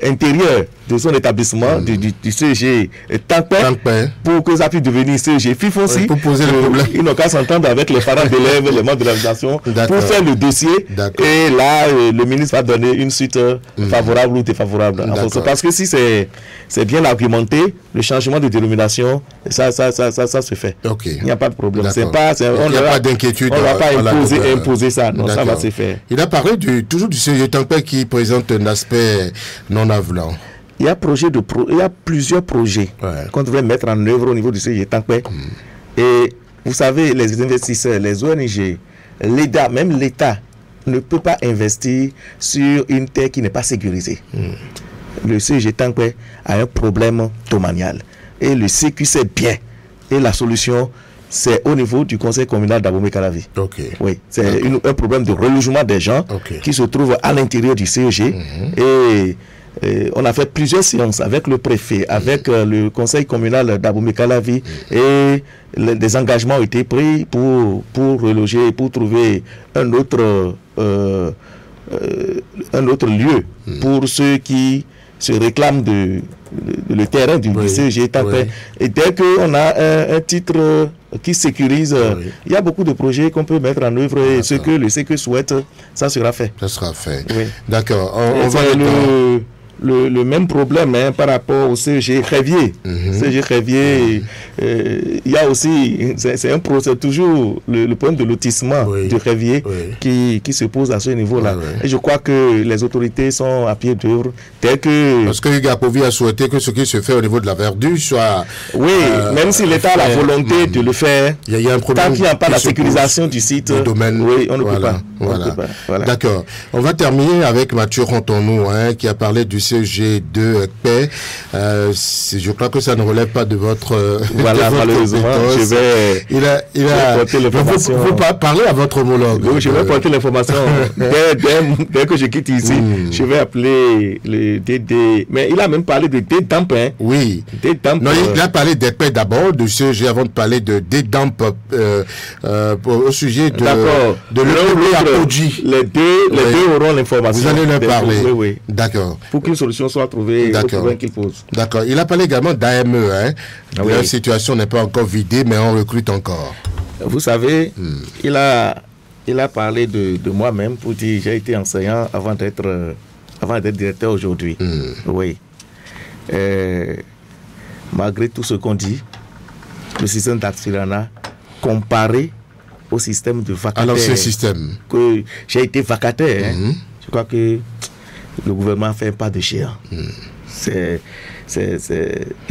intérieur de son établissement, du CEG Tankpé, pour que ça puisse devenir CEG Fifonsi. Pour poser le problème. Ils n'ont qu'à s'entendre avec les parents d'élèves, les membres de l'administration, pour faire le dossier. Et là, le ministre va donner une suite favorable ou défavorable. Parce que si c'est bien argumenté, le changement de dénomination, ça se fait. Il n'y a pas de problème. Il n'y a pas d'inquiétude. On ne va pas imposer ça. Non, ça va se faire. Il a parlé toujours du CEG Tankpé qui présente un aspect non avenant. Il y a plusieurs projets qu'on devrait mettre en œuvre au niveau du CEG Tankpé. Et vous savez, les investisseurs, les ONG, l'État, même l'État ne peut pas investir sur une terre qui n'est pas sécurisée. Le CEG Tankpé a un problème domanial. Et le CQ sait bien. Et la solution, c'est au niveau du conseil communal d'Abomey-Calavi. Oui, c'est un problème de relogement des gens qui se trouvent à l'intérieur du CEG. Et on a fait plusieurs séances avec le préfet, avec le conseil communal d'Abomey-Calavi, et des engagements ont été pris pour reloger, pour trouver un autre un autre lieu pour ceux qui se réclament le terrain du CEG. Et dès qu'on a un titre qui sécurise, il y a beaucoup de projets qu'on peut mettre en œuvre et ce que le CEG souhaite, ça sera fait. Ça sera fait. Oui. D'accord. On va le même problème par rapport au CEG Révier. CEG Révier, il y a aussi, c'est toujours le problème de lotissement du Révier qui se pose à ce niveau-là. Et je crois que les autorités sont à pied d'œuvre. Parce que Gapovi a souhaité que ce qui se fait au niveau de la verdure soit... Oui, même si l'État a la volonté de le faire, il y a un problème, tant qu'il n'y a pas la sécurisation du site, on ne peut pas. Voilà. D'accord. On va terminer avec Mathieu Rantonou, qui a parlé du CEG2 paix. Je crois que ça ne relève pas de votre... Voilà, malheureusement, je vais... Il a porter l'information. Vous parlez à votre homologue. Oui, je vais porter l'information. dès que je quitte ici, je vais appeler le DD. Mais il a même parlé de DDAMP. Oui. DDAMP. Non, il a parlé des paix d'abord, du CEG, avant de parler de DDAMP au sujet de l'EPP à Koji. Les deux auront l'information. Vous allez leur parler. Oui. D'accord. Pour qu'une solution soit trouvée au problème qu'il pose. D'accord. Il a parlé également d'AME. La situation n'est pas encore vidée, mais on recrute encore. Vous savez, il a parlé de moi-même pour dire j'ai été enseignant avant d'être directeur aujourd'hui. Oui. Malgré tout ce qu'on dit, le système d'Aspirana comparé au système de vacataire. À l'ancien système. Que j'ai été vacataire. Je crois que le gouvernement fait un pas de géant. Il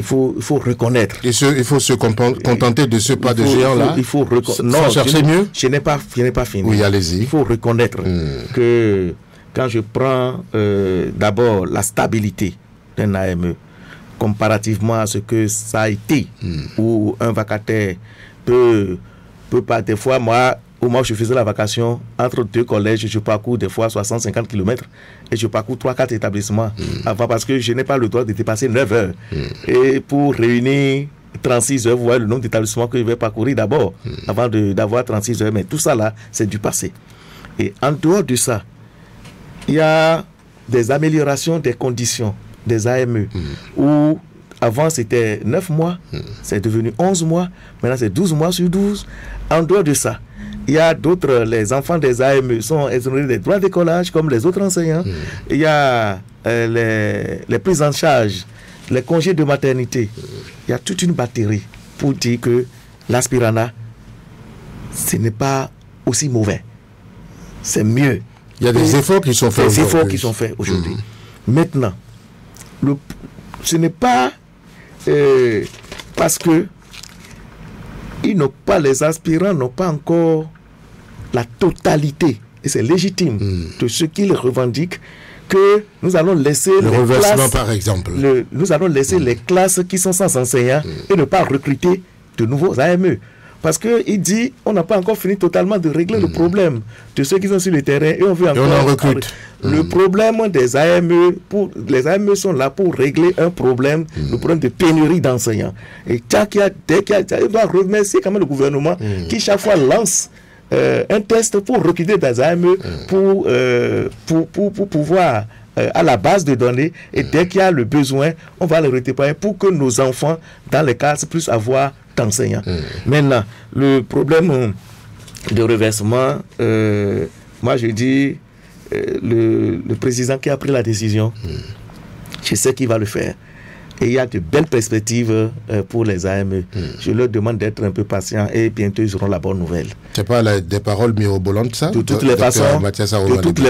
faut reconnaître. Il faut se contenter de ce pas de géant-là. Il faut non, chercher mieux. Je n'ai pas fini. Oui, allez-y. Il faut reconnaître que quand je prends d'abord la stabilité d'un AME, comparativement à ce que ça a été, où un vacataire peut pas, des fois, moi, au moment où je faisais la vacation, entre deux collèges, je parcours des fois 60-50 km et je parcours 3-4 établissements avant parce que je n'ai pas le droit de dépasser 9 heures. Et pour réunir 36 heures, vous voyez le nombre d'établissements que je vais parcourir d'abord avant d'avoir 36 heures. Mais tout ça là, c'est du passé. Et en dehors de ça, il y a des améliorations des conditions des AME où avant c'était 9 mois, c'est devenu 11 mois, maintenant c'est 12 mois sur 12. En dehors de ça, il y a d'autres, les enfants des AME sont exonérés des droits d'écolage comme les autres enseignants. Il y a les prises en charge, les congés de maternité. Il y a toute une batterie pour dire que l'Aspirana, ce n'est pas aussi mauvais. C'est mieux. Il y a des efforts qui sont faits aujourd'hui. Des efforts qui sont faits aujourd'hui. Maintenant, ce n'est pas parce que les aspirants n'ont pas encore la totalité, et c'est légitime, de ce qu'ils revendiquent, que nous allons laisser le reversement, par exemple. Nous allons laisser les classes qui sont sans enseignants et ne pas recruter de nouveaux AME. Parce qu'il dit, on n'a pas encore fini totalement de régler le problème de ceux qui sont sur le terrain et on veut encore... Et on en recrute. Le problème des AME, les AME sont là pour régler un problème, le problème de pénurie d'enseignants. Et il doit remercier quand même le gouvernement qui chaque fois lance un test pour recruter des AME pour pouvoir à la base de données, et dès qu'il y a le besoin, on va le récupérer pour que nos enfants dans les classes puissent avoir d'enseignants. Maintenant, le problème de reversement, moi je dis, le président qui a pris la décision, je sais qu'il va le faire. Et il y a de belles perspectives pour les AME. Je leur demande d'être un peu patients et bientôt ils auront la bonne nouvelle. C'est pas des paroles mirobolantes, ça? De toutes les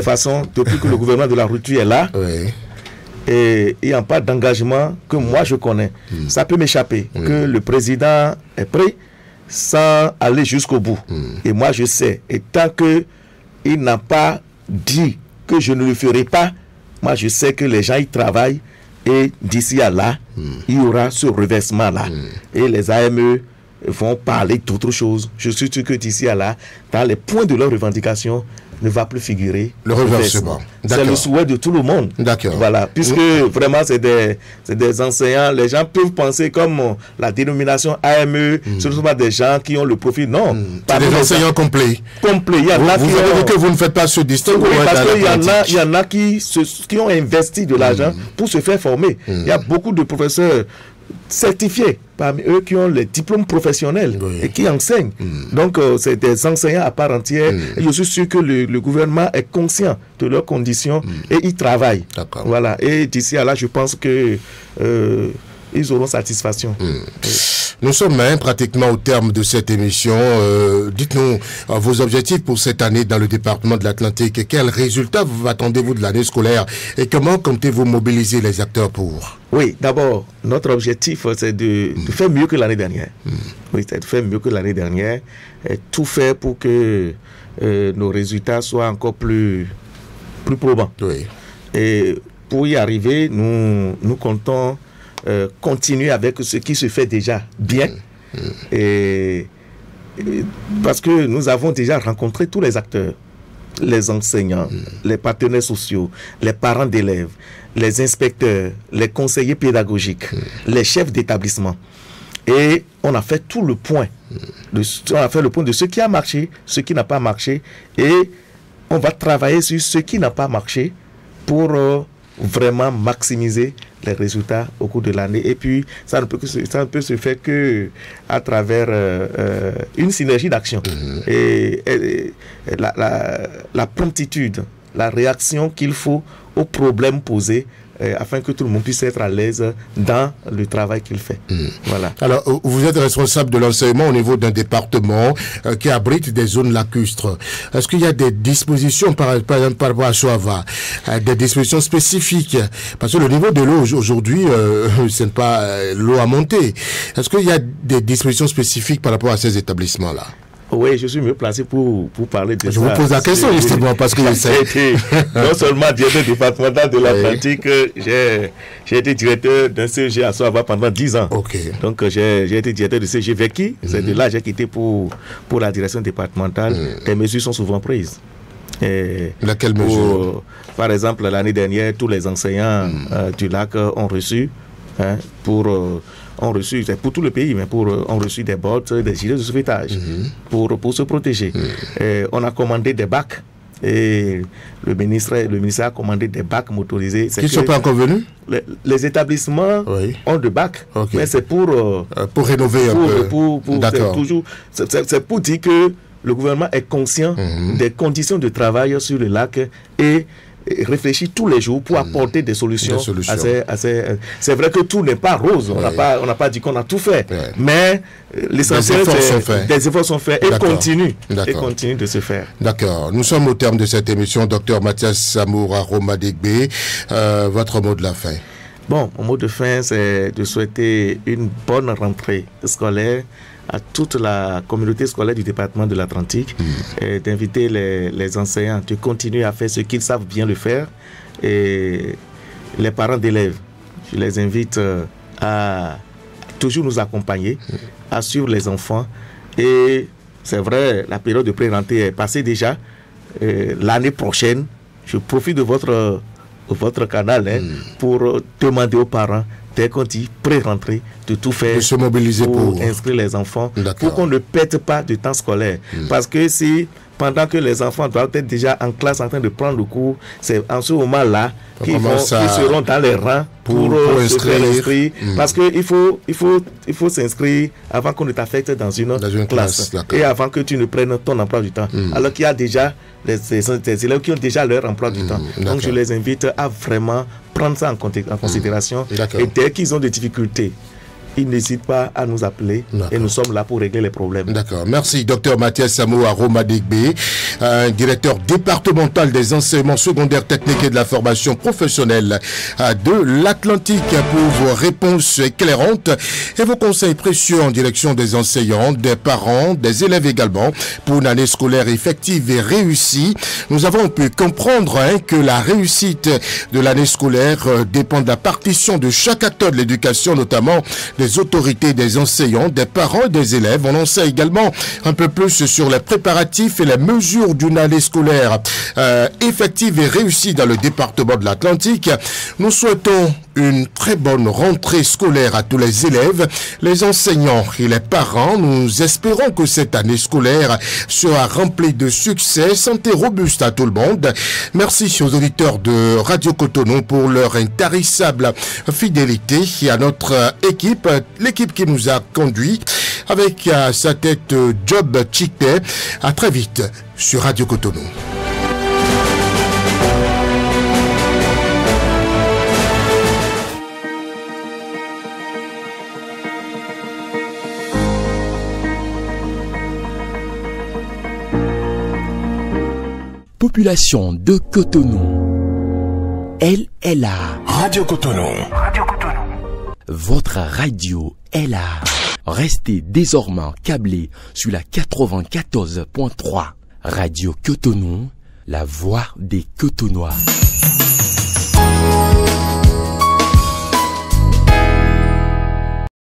façons, depuis que le gouvernement de la rupture est là, et il n'y a pas d'engagement que moi je connais. Ça peut m'échapper, que le président est prêt sans aller jusqu'au bout. Et moi je sais, et tant qu'il n'a pas dit que je ne le ferai pas, moi je sais que les gens y travaillent. Et d'ici à là, il y aura ce reversement-là. Et les AME vont parler d'autre chose. Je suis sûr que d'ici à là, dans les points de leurs revendications, ne va plus figurer le reversement. C'est le souhait de tout le monde. D'accord. Voilà, puisque vraiment c'est des enseignants, les gens peuvent penser comme la dénomination AME, ce ne sont pas des gens qui ont le profil, non. C'est des enseignants complets. Complets. Il y en a vous avez dit que vous ne faites pas ce distinguo. Oui, parce qu'il y en a qui ont investi de l'argent pour se faire former. Il y a beaucoup de professeurs certifiés parmi eux qui ont les diplômes professionnels et qui enseignent. Donc c'est des enseignants à part entière. Et je suis sûr que le gouvernement est conscient de leurs conditions et ils travaillent. Voilà. Et d'ici à là, je pense que ils auront satisfaction. Nous sommes pratiquement au terme de cette émission. Dites-nous vos objectifs pour cette année dans le département de l'Atlantique. Quels résultats vous attendez-vous de l'année scolaire et comment comptez-vous mobiliser les acteurs pour? Oui, d'abord, notre objectif, c'est de faire mieux que l'année dernière. Oui, c'est de faire mieux que l'année dernière et tout faire pour que nos résultats soient encore plus probants. Oui. Et pour y arriver, nous comptons continuer avec ce qui se fait déjà bien. Et parce que nous avons déjà rencontré tous les acteurs, les enseignants, les partenaires sociaux, les parents d'élèves, les inspecteurs, les conseillers pédagogiques, les chefs d'établissement. Et on a fait tout le point. On a fait le point de ce qui a marché, ce qui n'a pas marché. Et on va travailler sur ce qui n'a pas marché pour vraiment maximiser les résultats au cours de l'année. Et puis, ça ne peut se faire que à travers une synergie d'action. Et la promptitude, la réaction qu'il faut aux problèmes posés afin que tout le monde puisse être à l'aise dans le travail qu'il fait. Voilà. Alors, vous êtes responsable de l'enseignement au niveau d'un département qui abrite des zones lacustres. Est-ce qu'il y a des dispositions, par exemple par rapport à Choava, des dispositions spécifiques? Parce que le niveau de l'eau aujourd'hui, ce n'est pas l'eau à monter. Est-ce qu'il y a des dispositions spécifiques par rapport à ces établissements-là? Oui, je suis mieux placé pour parler de ça. Je vous pose la question justement parce que j'ai été non seulement directeur départemental de l'Atlantique, j'ai été directeur d'un CG à Soava pendant 10 ans. Donc j'ai été directeur de CG Veki. C'est de là que j'ai quitté pour la direction départementale. Les mesures sont souvent prises. Laquelle mesure? Par exemple, l'année dernière, tous les enseignants du lac ont reçu ont reçu, c'est pour tout le pays, mais ont reçu des bottes, des gilets de sauvetage pour se protéger. On a commandé des bacs et le ministère a commandé des bacs motorisés. Qui ne sont pas encore venus? Les établissements ont des bacs, mais c'est pour rénover un peu. D'accord. C'est pour dire que le gouvernement est conscient des conditions de travail sur le lac et réfléchit tous les jours pour apporter des solutions. C'est vrai que tout n'est pas rose. On n'a pas dit qu'on a tout fait. Mais l'essentiel, des efforts sont faits et continuent de se faire. D'accord. Nous sommes au terme de cette émission. Docteur Mathias Samour Aromadegbe, votre mot de la fin. Bon, mon mot de fin, c'est de souhaiter une bonne rentrée scolaire à toute la communauté scolaire du département de l'Atlantique et d'inviter les enseignants de continuer à faire ce qu'ils savent bien le faire. Et les parents d'élèves, je les invite à toujours nous accompagner, à suivre les enfants. Et c'est vrai, la période de pré-rentrée est passée déjà. L'année prochaine, je profite de votre canal pour demander aux parents, dès qu'on dit pré-rentrée, de tout faire, de se mobiliser pour inscrire les enfants, pour qu'on ne perde pas de temps scolaire. Parce que si, pendant que les enfants doivent être déjà en classe en train de prendre le cours, c'est en ce moment-là qu'ils seront dans les rangs pour se faire inscrire. Parce qu'il faut s'inscrire avant qu'on ne t'affecte dans une classe et avant que tu ne prennes ton emploi du temps. Alors qu'il y a déjà des élèves qui ont déjà leur emploi du temps. Donc je les invite à vraiment prendre ça en considération. Et dès qu'ils ont des difficultés, ils n'hésitent pas à nous appeler et nous sommes là pour régler les problèmes. D'accord. Merci, Dr Mathias Samour Aromadegbe, directeur départemental des enseignements secondaires techniques et de la formation professionnelle de l'Atlantique, pour vos réponses éclairantes et vos conseils précieux en direction des enseignants, des parents, des élèves également, pour une année scolaire effective et réussie. Nous avons pu comprendre que la réussite de l'année scolaire dépend de la partition de chaque acteur de l'éducation, notamment des des autorités, des enseignants, des parents et des élèves. On en sait également un peu plus sur les préparatifs et les mesures d'une année scolaire effective et réussie dans le département de l'Atlantique. Nous souhaitons une très bonne rentrée scolaire à tous les élèves, les enseignants et les parents. Nous espérons que cette année scolaire sera remplie de succès, santé robuste à tout le monde. Merci aux auditeurs de Radio Cotonou pour leur intarissable fidélité et à notre équipe, l'équipe qui nous a conduits avec à sa tête Job Chikte. À très vite sur Radio Cotonou. Population de Cotonou, elle est là. Radio Cotonou. Radio Cotonou. Votre radio est là. Restez désormais câblés sur la 94.3. Radio Cotonou, la voix des Cotonois.